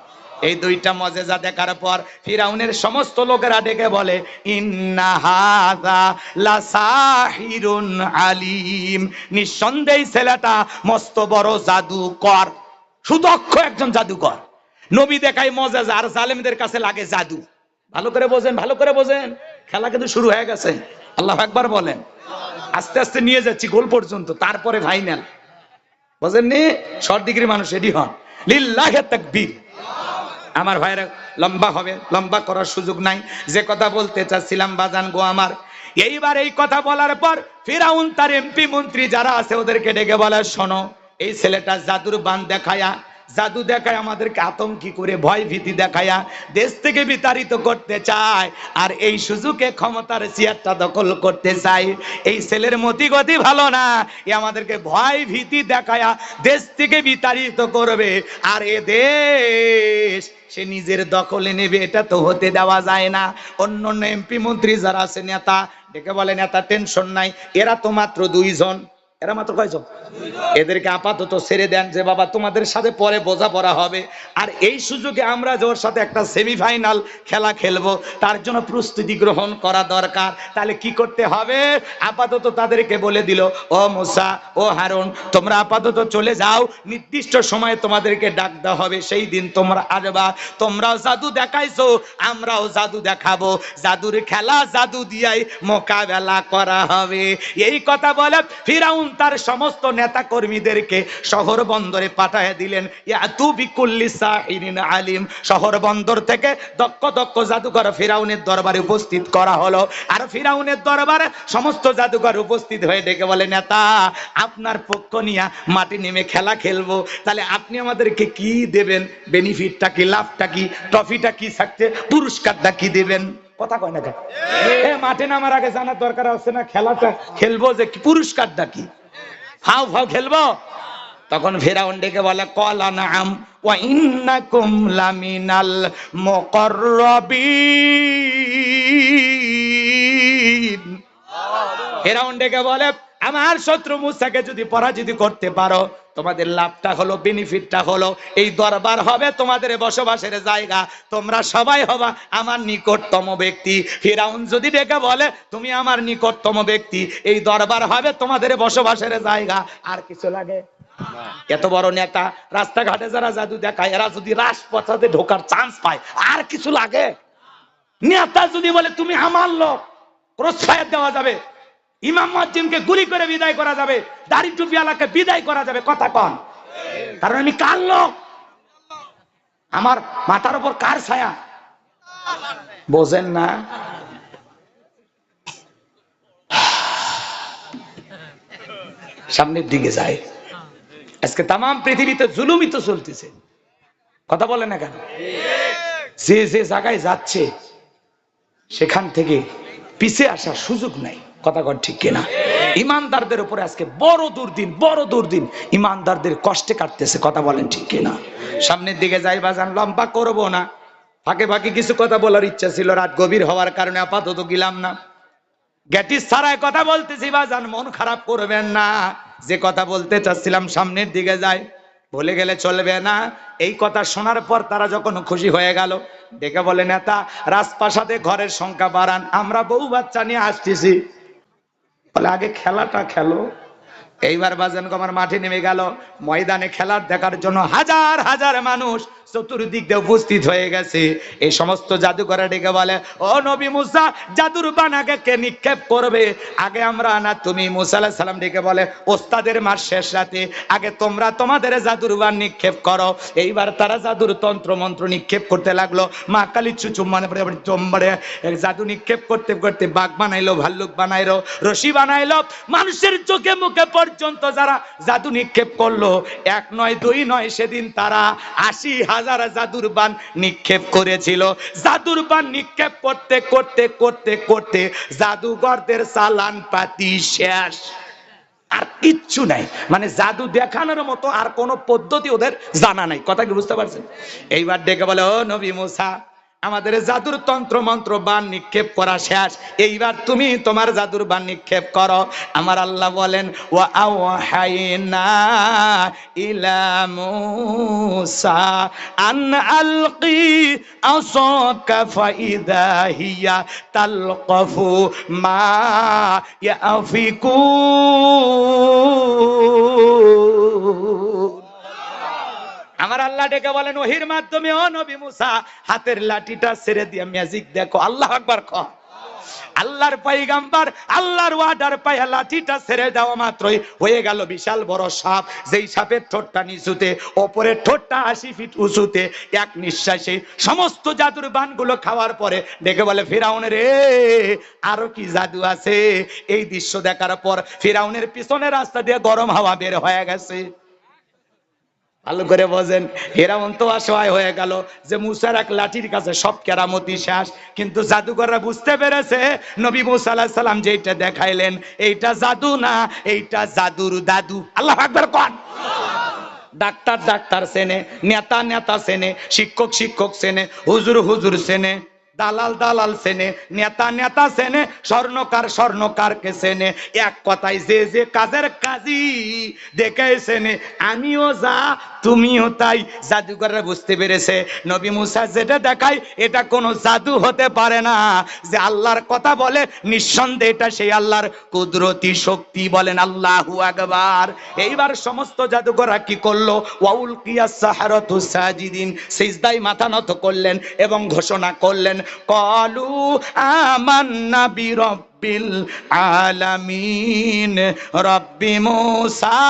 এই দুইটা মুজিজা দেখার পর ফিরাউনের সমস্ত লোকেরা ডেকে বলে, ইন্না হাযা লাসাহিরুন আলিম, নিঃসন্দেহে ছেলেটা মস্ত বড় জাদুকর, সুদক্ষ একজন জাদুকর। নবী দেখায় মুজিজা, আর জালেমদের কাছে লাগে জাদু। ভালো করে বোঝেন, ভালো করে বোঝেন, খেলা কিন্তু শুরু হয়ে গেছে। আল্লাহু আকবার বলেন। আস্তে আস্তে নিয়ে যাচ্ছি গোল পর্যন্ত, তারপরে ফাইনাল। বোঝেননি? শর্ট ডিগ্রি মানুষ এডি হন। লিল্লাহি তাকবীর। আমার ভাইরা লম্বা হবে, লম্বা করার সুযোগ নাই। যে কথা বলতে চাচ্ছিলাম বাজান গো আমার, এইবার এই কথা বলার পর ফিরাউন তার এমপি মন্ত্রী যারা আছে ওদেরকে ডেকে বলে, শোনো, এই ছেলেটা জাদুর বান দেখায়া, জাদু দেখায় আমাদেরকে আতঙ্কি করে, ভয় ভীতি দেখায়া দেশ থেকে বিতাড়িত করতে চায়, আর এই সুযোগে ক্ষমতার চেয়ারটা দখল করতে চায়। এই ছেলের মতি গতি ভালো না, এ আমাদেরকে ভয় ভীতি দেখায়া দেশ থেকে বিতাড়িত করবে, আর এ দেশ সে নিজের দখলে নেবে, এটা তো হতে দেওয়া যায় না। অন্য অন্য এমপি মন্ত্রী যারা আছে, নেতা ডেকে বলে, নেতা টেনশন নাই, এরা তো মাত্র 2 জন। এরা মাত্র কয়জন? এদেরকে আপাতত ছেড়ে দেন, যে বাবা তোমাদের সাথে পরে বোঝাপড়া হবে, আর এই সুযোগে আমরা যে ওর সাথে একটা সেমিফাইনাল খেলা খেলবো, তার জন্য প্রস্তুতি গ্রহণ করা দরকার। তাহলে কি করতে হবে? আপাতত তাদেরকে বলে দিল, ও মুসা, ও হারুন, তোমরা আপাতত চলে যাও, নির্দিষ্ট সময়ে তোমাদেরকে ডাক দেওয়া হবে, সেই দিন তোমরা আসবা। তোমরাও জাদু দেখাইছো, আমরাও জাদু দেখাবো, জাদুর খেলা জাদু দিয়াই মোকাবেলা করা হবে। এই কথা বলে ফিরাউন তার সমস্ত নেতা কর্মীদেরকে শহর বন্দরে পাঠিয়ে দিলেন, ইয়াতু বিকুল্লি সাহিরিন আলিম। শহর বন্দর থেকে দক্ষ দক্ষ জাদুকর ফিরাউনের দরবারে উপস্থিত করা হলো, আর ফিরাউনের দরবারে সমস্ত জাদুকর উপস্থিত হয়ে ডেকে বলে, নেতা, আপনার পক্ষ নিয়ে মাটি নেমে খেলা খেলবো, তাহলে আপনি আমাদেরকে কি দেবেন? বেনিফিটটা কি, লাভটা কি, ট্রফিটা কি থাকছে, পুরস্কারটা কি দেবেন? কথা কয় না, মাঠে নামার আগে জানার দরকার আছে না, খেলাটা খেলবো যে পুরস্কারটা কি, ফাও ফাও খেলবো? তখন ফিরাউন ডেকে বলে, ক্বালা নাআম ওয়া ইন্নাকুম লামিনাল মুকাররাবিন। ফিরাউন ডেকে বলে, আমার শত্রু মুসাকে যদি পরাজিত করতে পারো, তোমাদের লাভটা হলো, বেনিফিটটা হলো, এই দরবার হবে তোমাদের বসবাসের জায়গা, তোমরা সবাই হবা আমার নিকটতম ব্যক্তি। ফিরাউন যদি ডেকে বলে তুমি আমার নিকটতম ব্যক্তি, এই দরবার হবে তোমাদের বসবাসের জায়গা, আর কিছু লাগে? এত বড় নেতা, রাস্তাঘাটে যারা জাদু দেখায়, এরা যদি রাজপথে ঢোকার চান্স পায়, আর কিছু লাগে? নেতা যদি বলে তুমি আমার লোক, ক্রস ফায়ার দেওয়া যাবে, ইমাম মুয়াজ্জিনকে গুলি করে বিদায় করা যাবে, দাড়ি টুপিওয়ালাকে বিদায় করা যাবে, কথা কন? কারণ আমি কার লোক, আমার মাথার উপর কার ছায়া, বোঝেন না? সামনের দিকে যায়। আজকে তাম পৃথিবীতে জুলুমই তো চলতেছে, কথা বলে না কেন? যে যে জায়গায় যাচ্ছে সেখান থেকে পিছে আসার সুযোগ নাই, কথা কন ঠিক কিনা? ইমানদারদের উপরে আজকে বড় দুর্দিন, বড় দুর্দিন, ইমানদারদের কষ্টে কাটতেছে, কথা বলেন ঠিক কিনা? সামনের দিকে যাই বাজান, লম্বা করবো না, ফাঁকে ফাঁকে কিছু কথা বলার ইচ্ছা ছিল, রাত গভীর হওয়ার কারণে আপাতত গেলাম না। গ্যাটিস ছাড়াই কথা বলতেছি বাজান, মন খারাপ করবেন না। যে কথা বলতে চাচ্ছিলাম সামনের দিকে যাই, বলে গেলে চলবে না। এই কথা শোনার পর তারা যখন খুশি হয়ে গেল, ডেকে বলে নেতা রাজপ্রাসাদে ঘরের সংখ্যা বাড়ান, আমরা বউ বাচ্চা নিয়ে আসতেছি। বলে আগে খেলাটা খেলো। এইবার বাজান আমার মাঠে নেমে গেল, ময়দানে খেলার দেখার জন্য হাজার হাজার মানুষ চতুর্দিক দিয়ে উপস্থিত হয়ে গেছে। এই সমস্ত জাদুকররা ডেকে বলে, ও নবী মুসা, জাদুর বান আগে কে নিক্ষেপ করবে? আগে আমরা না তুমি? মুসা আলাইহিস সালাম ডেকে বলে, ওস্তাদের মার শেষ রাতে, আগে তোমরা তোমাদের জাদুর বান নিক্ষেপ করো। এইবার তারা জাদুর তন্ত্র মন্ত্র নিক্ষেপ করতে লাগলো। মা কালী চুচুম্মানে চম্বরে জাদু নিক্ষেপ করতে করতে বাঘ বানাইলো, ভাল্লুক বানাইলো, রশি বানাইলো, মানুষের চোখে মুখে পর্যন্ত যারা জাদু নিক্ষেপ করলো, এক নয় দুই নয়, সেদিন তারা ৮০,০০০ জাদুর বান নিক্ষেপ করেছিল। জাদুর বান নিক্ষেপ করতে করতে করতে করতে জাদুঘরদের চালান পাতি শেষ, আর কিচ্ছু নাই। মানে জাদু দেখানোর মতো আর কোন পদ্ধতি ওদের জানা নাই, কথা কি বুঝতে পারছেন? এইবার ডেকে বলে, ও নবী মুসা, আমাদের জাদুর তন্ত্র মন্ত্র বান নিক্ষেপ করা শেষ, এইবার তুমি তোমার জাদুর বান নিক্ষেপ করো। আমার আল্লাহ বলেন, ওয়া আওহাইনা ইলা মুসা আন আলকি আসাকা ফাইদা হিয়া তালকাফু মা ইয়াফিকুন। আমার আল্লাহ ডেকে বলেন ওহির মাধ্যমে, ও নবী মুসা, হাতের লাঠিটা ছেড়ে দিয়ে ম্যাজিক দেখো। আল্লাহু আকবার কও। আল্লাহর পয়গম্বর আল্লাহর ওয়ার্ডার পায়া লাঠিটা ছেড়ে দেওয়া মাত্রই হয়ে গেল বিশাল বড় সাপ। যেই সাপের ঠোঁটটা নিচুতে, ওপরের ঠোঁটটা ৮০ ফিট উঁচুতে, এক নিঃশ্বাসে সমস্ত জাদুর বানগুলো খাওয়ার পরে ডেকে বলে, ফিরাউনের রে, আরো কি জাদু আছে? এই দৃশ্য দেখার পর ফিরাউনের পিছনের রাস্তা দিয়ে গরম হাওয়া বের হয়ে গেছে। ভালো করে বোঝেন, ফিরাউন তো অসহায় হয়ে গেল যে মুসার এক লাঠির কাছে সব কেরামতি শেষ। কিন্তু জাদুকররা বুঝতে পেরেছে নবী মুসা আলাইহিস সালাম যেটা দেখাইলেন এইটা জাদু না, এইটা জাদুর দাদু। আল্লাহু আকবার কোন। ডাক্তার ডাক্তার চেনে, নেতা নেতা চেনে, শিক্ষক শিক্ষক চেনে, হুজুর হুজুর চেনে, দালাল দালাল চেনে, নেতা নেতা চেনে, স্বর্ণকার স্বর্ণকারকে চেনে। এক কথায় যে যে কাজের কাজী দেখে চেনে। আমিও যা, তুমিও তাই। জাদুকররা বুঝতে পেরেছে নবী মুসা যেটা দেখায় এটা কোনো জাদু হতে পারে না। যে আল্লাহর কথা বলে নিঃসন্দেহে এটা সেই আল্লাহর কুদরতি শক্তি। বলেন আল্লাহু আকবার। এইবার সমস্ত জাদুকররা কি করলো? ওয়াউল কিয়াস সাহারাতু সাজিদিন, সিজদায় মাথা নত করলেন এবং ঘোষণা করলেন, ক্বালু আমান্না বিরাব্বিল আলামিন রব্বি মুসা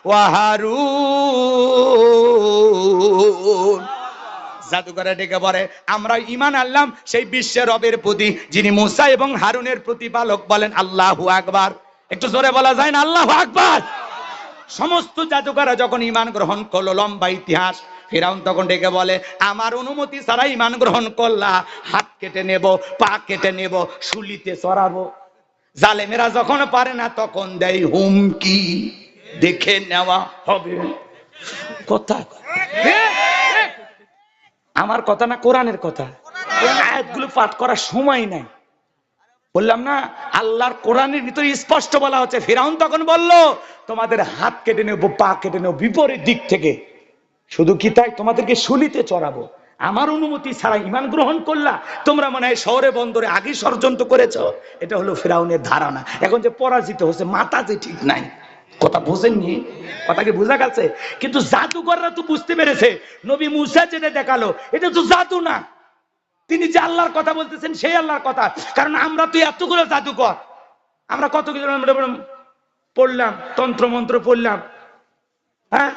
ওয়া হারুন। জাদুকররা ডেকে বলে, আমরা ঈমান আনলাম সেই বিশ্বের রবের প্রতি যিনি মুসা এবং হারুনের প্রতিপালক। বলেন আল্লাহু আকবার। একটু জোরে বলা যায় না আল্লাহু আকবার? সমস্ত জাদুকররা যখন ঈমান গ্রহণ করলো, লম্বা ইতিহাস। ফিরাউন তখন ডেকে বলে, আমার অনুমতি ছাড়া ঈমান গ্রহণ করলা, হাত কেটে নেব, পা কেটে নেব, শুলিতে চড়াবো। জালেমেরা যখন পারে না তখন দেয় হুমকি, দেখে নেওয়া হবে। কথা আমার কথা না কোরআনের কথা। আয়াতগুলো পাঠ করার সময় নাই। বললাম না, আল্লাহর কোরআনের ভিতরে স্পষ্ট বলা হচ্ছে। ফিরাউন তখন বলল, তোমাদের হাত কেটে নেবো, পা কেটে নেবো বিপরীত দিক থেকে। শুধু কি তাই, তোমাদেরকে শুলিতে চড়াবো। আমার অনুমতি ছাড়া ঈমান গ্রহণ করলা, তোমরা মনে হয় শহরে বন্দরে আগে ষড়যন্ত্র করেছো। এটা হলো ফিরাউনের ধারণা। এখন যে পরাজিত হচ্ছে, মাথা যে ঠিক নাই। কথা বুঝেননি? কথা কি বোঝা গেছে? কিন্তু জাদুকররা তো বুঝতে পেরেছে, নবী মুসা যেটা দেখালো এটা তো জাদু না, তিনি যে আল্লাহর কথা বলতেছেন সেই আল্লাহর কথা। কারণ আমরা তো এতগুলো জাদুকর, আমরা কত কিছু পড়লাম, তন্ত্র মন্ত্র পড়লাম, হ্যাঁ,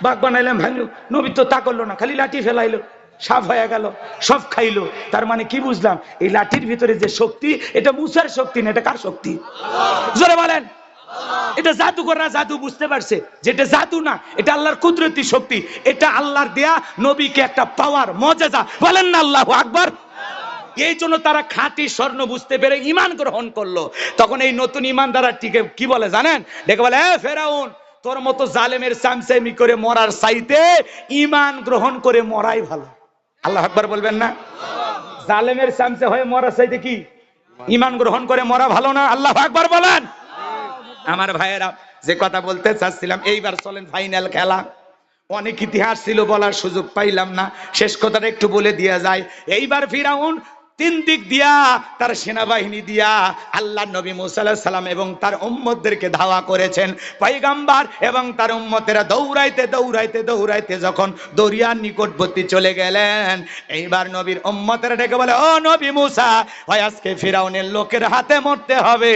বাঘ বানাইলাম, ভাঙলো। নবী তো তা করলো না, খালি লাঠি ফেলাইলো, সাফ হয়ে গেল, সব খাইলো। তার মানে কি বুঝলাম? এই লাঠির ভিতরে যে শক্তি, এটা মুসার শক্তি না, এটা কার শক্তি? জোরে বলেন। এটা জাদুকররা জাদু বুঝতে পারছে, যেটা জাদু না, এটা আল্লাহর কুদরতি শক্তি। এটা আল্লাহর দেয়া নবীকে একটা পাওয়ার, মজেজা। বলেন না আল্লাহু আকবার। এই জন্য তারা খাঁটি স্বর্ণ বুঝতে পেরে ঈমান গ্রহণ করলো। তখন এই নতুন ঈমানদাররা টিকে কি বলে জানেন? দেখে বলে, এ ফেরাউন, তোর মতো জালেমের চামচামি করে মরার চাইতে ঈমান গ্রহণ করে মরাই ভালো। আল্লাহু আকবার বলবেন না? জালেমের চামচা হয়ে মরার চাইতে কি ঈমান গ্রহণ করে মরা ভালো না? আল্লাহু আকবার বলেন। আমার ভাইয়েরা, যে কথা বলতে চাচ্ছিলাম, এইবার চলেন ফাইনাল খেলা। অনেক ইতিহাস ছিল, বলার সুযোগ পাইলাম না, শেষ কথাটা একটু বলে দিয়া যায়। এইবার ফিরাউন তিন দিক দিয়া, তার সেনাবাহিনী দিয়া আল্লাহ নবী মুসা আলাইহিস সালাম এবং তার উম্মতদেরকে ধাওয়া করেছেন। পয়গম্বর এবং তার উম্মতেরা দৌড়াইতে দৌড়াইতে দৌড়াইতে যখন দরিয়ার নিকটবর্তী চলে গেলেন, এইবার নবীর উম্মতেরা ডেকে বলে, ও নবী মুসা, হয় আজকে ফিরাউনের লোকের হাতে মরতে হবে,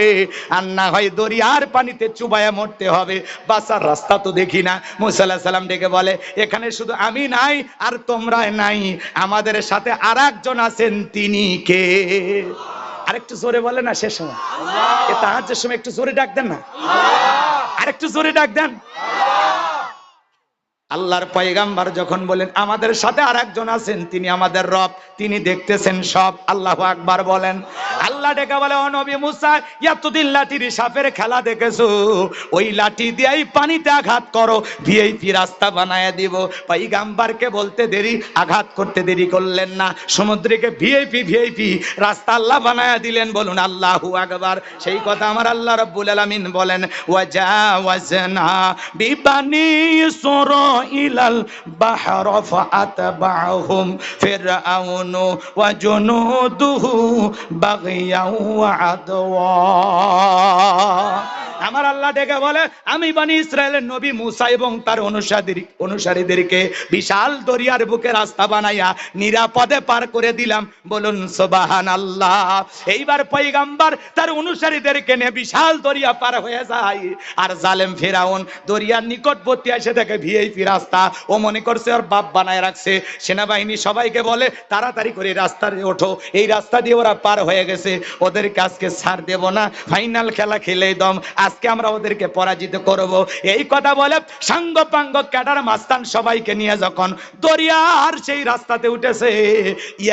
আর না হয় দরিয়ার পানিতে চুবায়া মরতে হবে, বাঁচার রাস্তা তো দেখি না। মুসা আলাইহিস সালাম ডেকে বলে, এখানে শুধু আমি নাই আর তোমরা নাই, আমাদের সাথে আর একজন আছেন, তিনি কে? আরেকটু জোরে বলে না শেষ সময়, এ তাহাজ্জুদের সময় একটু জোরে ডাক দেন না, আরেকটু জোরে ডাক দেন। আল্লাহর পয়গম্বর যখন বলেন আমাদের সাথে আর একজন আছেন, তিনি আমাদের রব, তিনি দেখতেছেন সব। আল্লাহু আকবার বলেন। আল্লাহ ডেকে বলে, ও নবী মুসা, এতদিন লাঠির সাপের খেলা দেখেছো, ওই লাঠি দিয়েই পানিতে আঘাত করো, ভিআইপি রাস্তা বানায় দিব। পয়গম্বরকে বলতে দেরি, আঘাত করতে দেরি করলেন না, সমুদ্রকে ভিআইপি ভিআইপি রাস্তা আল্লাহ বানায় দিলেন। বলুন আল্লাহু আকবার। সেই কথা আমার আল্লাহ রাব্বুল আলামিন বলেন, ওয়াজাওয়াজনা বিবানি ইসরা ইলাল বাহর ফাআতবাহুম ফিরআউনু ওয়া জুনুদুহু বাগিয়াও ওয়া আদওয়া। আমার আল্লাহ ডেকে বলে, আমি বনি ইসরায়েলের নবী মুসা এবং তার অনুসারীদেরকে বিশাল দরিয়ার বুকে রাস্তা বানাইয়া নিরাপদে পার করে দিলাম। বলুন সুবহানাল্লাহ। এইবার পয়গম্বর তার অনুসারীদেরকে নিয়ে বিশাল দরিয়া পার হয়ে যায়, আর জালেম ফিরাউন দরিয়ার নিকটবর্তী এসে দেখে ভিআইপি রাস্তা, ও মনে করছে ওর বাপ বানায় রাখছে। সেনাবাহিনী সবাইকে বলে, তাড়াতাড়ি করে রাস্তায় ওঠো, এই রাস্তা দিয়ে ওরা পার হয়ে গেছে, ওদেরকে আজকে ছাড় দেব না, ফাইনাল খেলা খেলেই দম, আজকে আমরা ওদেরকে পরাজিত করব। এই কথা বলে সাঙ্গ পাঙ্গ ক্যাডার মাস্তান সবাইকে নিয়ে যখন দরিয়ার সেই রাস্তাতে উঠেছে,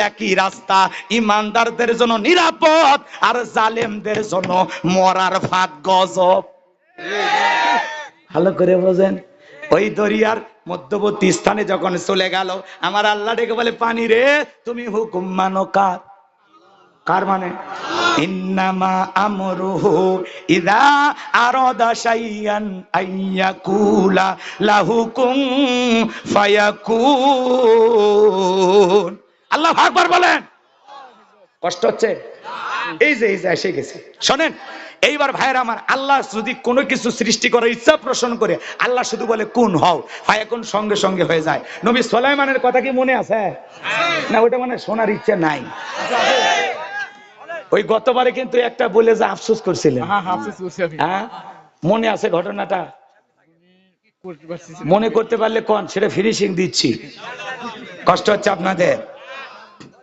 একই রাস্তা ইমানদারদের জন্য নিরাপদ, আর জালেমদের জন্য মরার ফাঁদ গজব। ভালো করে বোঝেন। ওই দরিয়ার মধ্যবর্তী স্থানে যখন চলে গেল, আমার আল্লাহ ডেকে বলে, পানি রে, তুমি হুকুম মানো কার? কার মানে? ইন্নামা আমরুহু ইযা আরাদা শাইআন আইয়াকুলা লাহু কুন ফায়াকুন। আল্লাহু আকবার বলেন। কষ্ট হচ্ছে? এই যে এসে গেছে, শোনেন। এইবার ভাইয়ের আমার, আল্লাহ যদি কোনো কিছু সৃষ্টি করার ইচ্ছা পোষণ করে, আল্লাহ শুধু বলে কুন হও, ফায়াকুন সঙ্গে সঙ্গে হয়ে যায়। নবী সুলাইমানের কথা কি মনে আছে? না, ওটা মানে শোনার ইচ্ছা নাই। ওই গতবারে কিন্তু একটা বলে যে আফসোস করছিলেন, হ্যাঁ মনে আছে ঘটনাটা? মনে করতে পারলে কোন, সেটা ফিনিশিং দিচ্ছি। কষ্ট হচ্ছে আপনাদের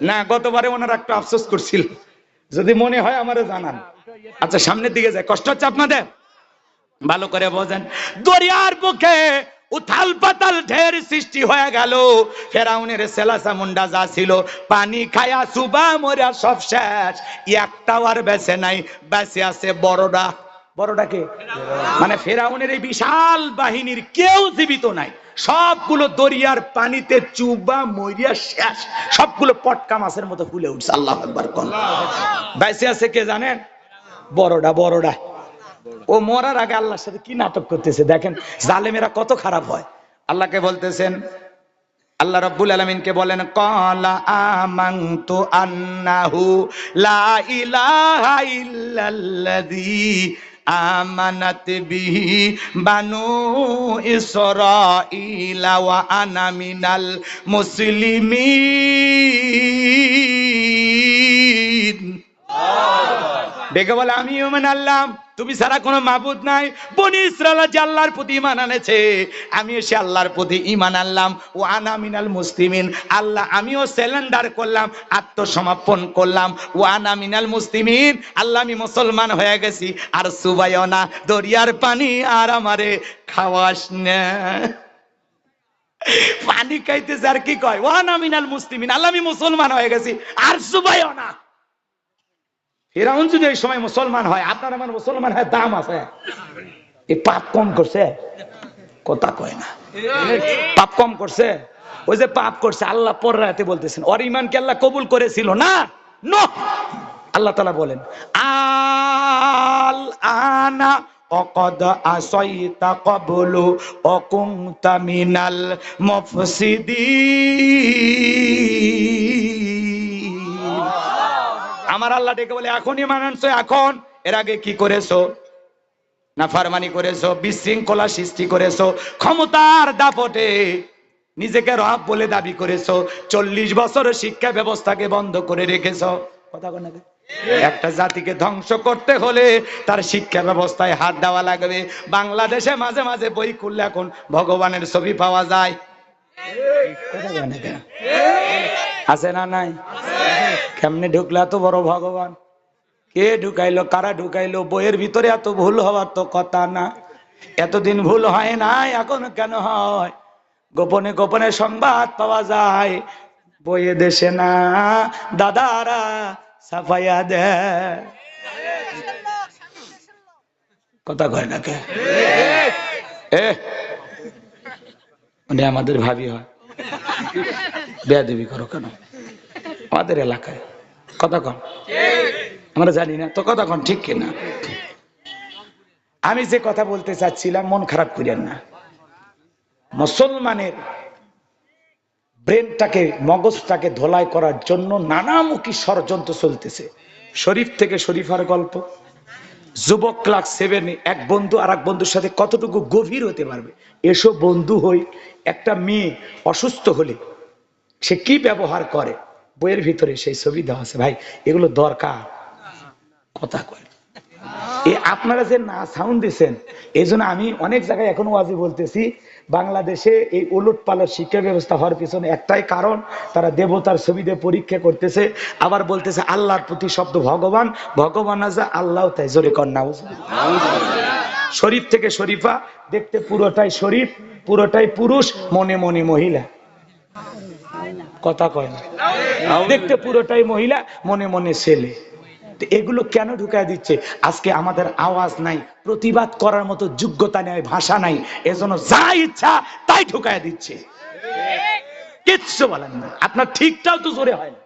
না? গতবারে ওনারা একটা আফসোস করছিল, যদি মনে হয় আমারে জানান। আচ্ছা, সামনের দিকে যায়। কষ্ট হচ্ছে আপনাদের? ভালো করে বোঝেন। দরিয়ার বুকে উথাল পাতাল ঢের সৃষ্টি হয়ে গেল। ফেরাউনের সেলাসা মুন্ডা যা ছিল, পানি খায়া সুবা মরিয়া সব শেষ, একটাও আর বেঁচে নাই। বেঁচে আছে বড়রা। বড়টাকে মানে ফেরাউনের এই বিশাল বাহিনীর কেউ জীবিত নাই, সবগুলো দরিয়ার পানিতে চুবা মরিয়া শেষ, সবগুলো পটকা মাছের মতো ফুলে উঠছে। আল্লাহু আকবার কোন বাইসে আছে কে জানেন? বড়টা ও মরার আগে আল্লাহর সাথে কি নাটক করতেছে দেখেন, জালেমেরা কত খারাপ হয়। আল্লাহকে বলতেছেন, আল্লাহ রাব্বুল আলামিনকে বলেন, ক্বালা আমানতু আন্নাহু লা ইলাহা ইল্লাল্লাযী আমানাত বিহি বানু ইসরাঈলা ওয়া আনা মিনাল মুসলিমিন। ডেকে বলে আমি ঈমান আনলাম, তুমি ছাড়া কোনো মাবুদ নাই। বনি ইসরাইল যে আল্লাহর প্রতি ঈমান আনেছে, আমিও সে আল্লাহর প্রতি ঈমান আনলাম। ও আনা মিনাল মুসলিমিন, আল্লাহ আমিও সারেন্ডার করলাম, আত্মসমর্পণ করলাম। ও আনা মিনাল মুসলিমিন, আল্লাহ আমি মুসলমান হয়ে গেছি। আর সুবায়না দরিয়ার পানি আর আমারে খাওয়াস না। পানি খাইতেছে আর কি কয়, ও আনা মিনাল মুসলিমিন, আল্লাহ আমি মুসলমান হয়ে গেছি আর সুবায়না। ফিরাউন যদি এই সময় মুসলমান হয়, আপনার আমার মুসলমান হয় দাম আছে। এই পাপ কম করছে, কথা কয় না। পাপ কম করছে, ওই যে পাপ করছে আল্লাহ পর রাতে বলতেছেন ওর ঈমানকে আল্লাহ কবুল করেছিল না। নো, আল্লাহ তাআলা বলেন আল আনা অকদ আসাইতা ক্বাবলু ওয়া কুনতা মিনাল মুফসিদিন। আমার আল্লাহ ডেকে বলে এখন ঈমান আনছো, এখন এর আগে কি করেছো? নাফরমানি করেছো, বিশৃঙ্খলা সৃষ্টি করেছো, ক্ষমতার দাপটে নিজেকে রব বলে দাবি করেছো, 40 বছর শিক্ষা ব্যবস্থাকে বন্ধ করে রেখেছো। কথা বল না, একটা জাতিকে ধ্বংস করতে হলে তার শিক্ষা ব্যবস্থায় হাত দেওয়া লাগবে। বাংলাদেশে মাঝে মাঝে বই খুললে এখন ভগবানের ছবি পাওয়া যায়, আছে না নাই? কেমনে ঢুকলে এত বড় ভগবান? কে ঢুকাইলো, কারা ঢুকাইলো? বইয়ের ভিতরে এত ভুল হওয়ার তো কথা না। এতদিন ভুল হয় না, এখন কেন হয়? গোপনে গোপনে সংবাদ পাওয়া যায়, বইয়ে দেশে না দাদারা সাফাইয়া দে। কথা কয় না কে? মানে আমাদের ভাবি হয়, বেয়াদবি করো কেন আমাদের এলাকায়? কথা কন, আমরা জানি না তো কথা কন, ঠিক কিনা? আমি যে কথা বলতে চাচ্ছিলাম, মন খারাপ করেন না। মুসলমানের ব্রেনটাকে, মগজটাকে ধোলাই করার জন্য নানামুখী ষড়যন্ত্র চলতেছে। শরীফ থেকে শরীফার গল্প, যুবক ক্লাস 7 এক বন্ধু আর এক বন্ধুর সাথে কতটুকু গভীর হতে পারবে, এসব বন্ধু হই। একটা মেয়ে অসুস্থ হলে সে কি ব্যবহার করে, বইয়ের ভিতরে সেই ছবি দেওয়া আছে। ভাই এগুলো দরকার, কথা কয়। আপনারা যে না সাউন্ড দিচ্ছেন, এই জন্য আমি অনেক জায়গায় এখনো ওয়াজি বলতেছি, বাংলাদেশে এই উলট পালট শিক্ষা ব্যবস্থা হওয়ার পিছনে একটাই কারণ, তারা দেবতার ছবি দিয়ে পরীক্ষা করতেছে, আবার বলতেছে আল্লাহর প্রতি শব্দ ভগবান, ভগবান আছে আল্লাহ, তাই জোরে কন্যা। শরীফ থেকে শরীফা, দেখতে পুরোটাই শরীফ, পুরোটাই পুরুষ, মনে মনে মহিলা। কথা কয় না, দেখতে পুরোটাই মহিলা, মনে মনে ছেলে। এগুলো কেন ঢুকায় দিচ্ছে? আজকে আমাদের আওয়াজ নাই, প্রতিবাদ করার মতো যোগ্যতা নেই, ভাষা নাই, এজন্য যা ইচ্ছা তাই ঢুকায় দিচ্ছে, কিচ্ছু বলেন না। আপনার ঠিকটাও তো জোরে হয় না।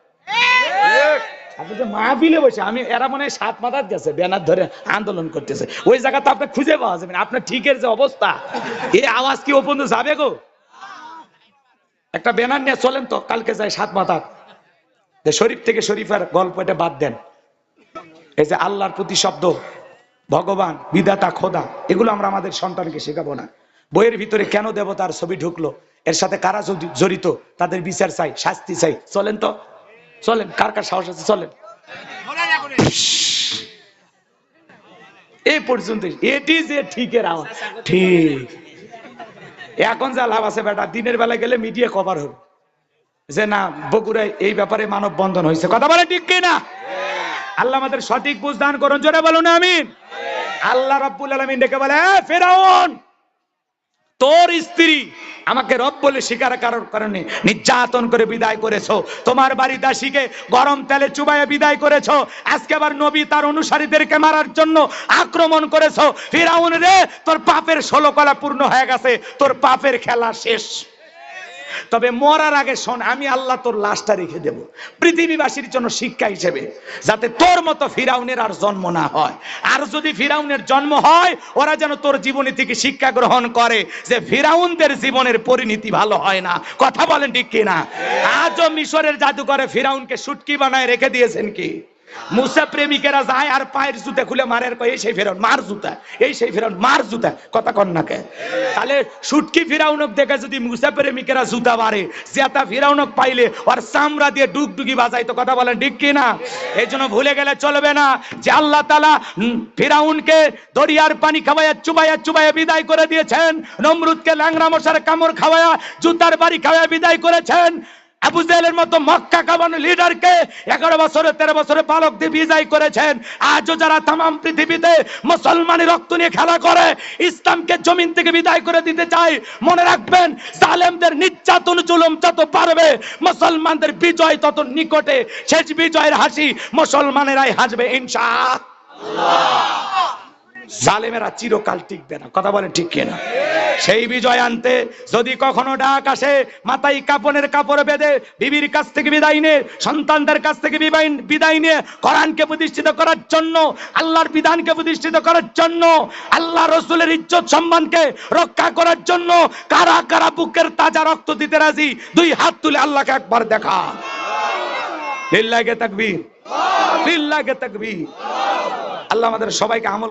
আপনি তো মাহফিলে বসে, আমি এরা মনে হয় 7 মাথার গেছে, ব্যানার ধরে আন্দোলন করতেছে, ওই জায়গা তো আপনার খুঁজে পাওয়া যাবে না। আপনার ঠিকের যে অবস্থা, এই আওয়াজ কি ও পর্যন্ত যাবে গো? একটা ব্যানার নিয়ে চলেন তো, কালকে যাই 7 মাথার। শরীফ থেকে শরীফের গল্প এটা বাদ দেন। এই যে আল্লাহর প্রতি শব্দ, ভগবান, বিধাতা, খোদা, এগুলো আমরা আমাদের সন্তানকে শেখাবো না। বইয়ের ভিতরে কেন দেবতার ছবি ঢুকলো, এর সাথে কারা জড়িত, তাদের বিচার চাই, শাস্তি চাই। চলেন তো, চলেন, কার কার সাহস আছে চলেন। এই পর্যন্ত এটি যে ঠিকের আওয়াজ, ঠিক। এখন যা লাভ আছে বেটা, দিনের বেলা গেলে মিডিয়া কভার হবে যে না বগুড়ায় এই ব্যাপারে মানববন্ধন হয়েছে। কথা বলে ঠিক কিনা? আল্লাহ আমাদের সঠিক বুঝ দান করুন, জোরে বলুন আমিন। আল্লাহ রাব্বুল আলামিন ডেকে বলে, ফেরাউন তোর স্ত্রী আমাকে রব বলে স্বীকার করার কারণে নির্যাতন করে বিদায় করেছো। তোমার বাড়ি দাসীকে গরম তেলে চুবাইয়ে বিদায় করেছো। আজকে আবার নবী তার অনুসারীদেরকে মারার জন্য আক্রমণ করেছো। ফিরাউন রে, তোর পাপের 16 কলা পূর্ণ হয়ে গেছে, তোর পাপের খেলা শেষ। তবে মরার আগে শোন, আমি আল্লাহ তোর লাশটা রেখে দেব পৃথিবীবাসীর জন্য শিক্ষা হিসেবে, যাতে তোর মতো ফিরাউনের আর জন্ম না হয়। আর যদি ফিরাউনের জন্ম হয়, ওরা যেন তোর জীবনী থেকে শিক্ষা গ্রহণ করে যে ফিরাউনদের জীবনের পরিণতি ভালো হয় না। কথা বলেন ঠিক কিনা? আজও মিশরের জাদুঘরে ফিরাউনকে শুটকি বানায় রেখে দিয়েছেন কি? মুসা প্রেমিকেরা যায় আর পায়ের জুতা খুলে মারের কয় এই সেই ফেরাউন মার জুতা, এই সেই ফেরাউন মার জুতা। কথা কন না কে? তাহলে শুটকি ফিরাউনক দেখে যদি মুসা প্রেমিকেরা জুতা মারে, জেতা ফিরাউনক পাইলে আর চামড়া দিয়ে ডুগডুগি বাজাইতো। কথা বলেন ঠিক কি না? এই জন্য ভুলে গেলে চলবে না যে আল্লাহ তাআলা ফিরাউনকে দরিয়ার পানি খাওয়াইয়া চুবাইয়া চুবাইয়া বিদায় করে দিয়েছেন, নমরুদকে ল্যাংড়া মশার কামড় খাওয়াইয়া জুতার বাড়ি খাওয়াইয়া বিদায় করেছেন, আবু জেহেলের মতো মক্কা কাঁপানো লিডারকে 11 বছরে 13 বছরে বালক দিয়ে বিজয় করেছেন। আজও যারা তামাম পৃথিবীতে মুসলমানের রক্ত নিয়ে খেলা করে, ইসলামকে জমিন থেকে বিদায় করে দিতে চায়, মনে রাখবেন জালেমদের নির্যাতন জুলুম যত পারবে, মুসলমানদের বিজয় তত নিকটে। শেষ বিজয়ের হাসি মুসলমানেরাই হাসবে ইনশাআল্লাহ। জালেমেরা চিরকাল টিকবে না। কথা বলেন ঠিক কিনা? সেই বিজয় আনতে যদি কখনো ডাক আসে, মাথায় কাপনের কাপড় বেঁধে বিবির কাছ থেকে বিদায় নিয়ে, সন্তানদের কাছ থেকে বিদায় নিয়ে কোরআনকে প্রতিষ্ঠিত করার জন্য, আল্লাহর বিধানকে প্রতিষ্ঠিত করার জন্য, আল্লাহ রসুলের ইজ্জত সম্মানকে রক্ষা করার জন্য কারা কারা বুকের তাজা রক্ত দিতে রাজি? 2 হাত তুলে আল্লাহকে একবার দেখা। লিল্লাহি তাকবীর, লিল্লাহি তাকবীর। আল্লাহ আমাদের সবাইকে আমল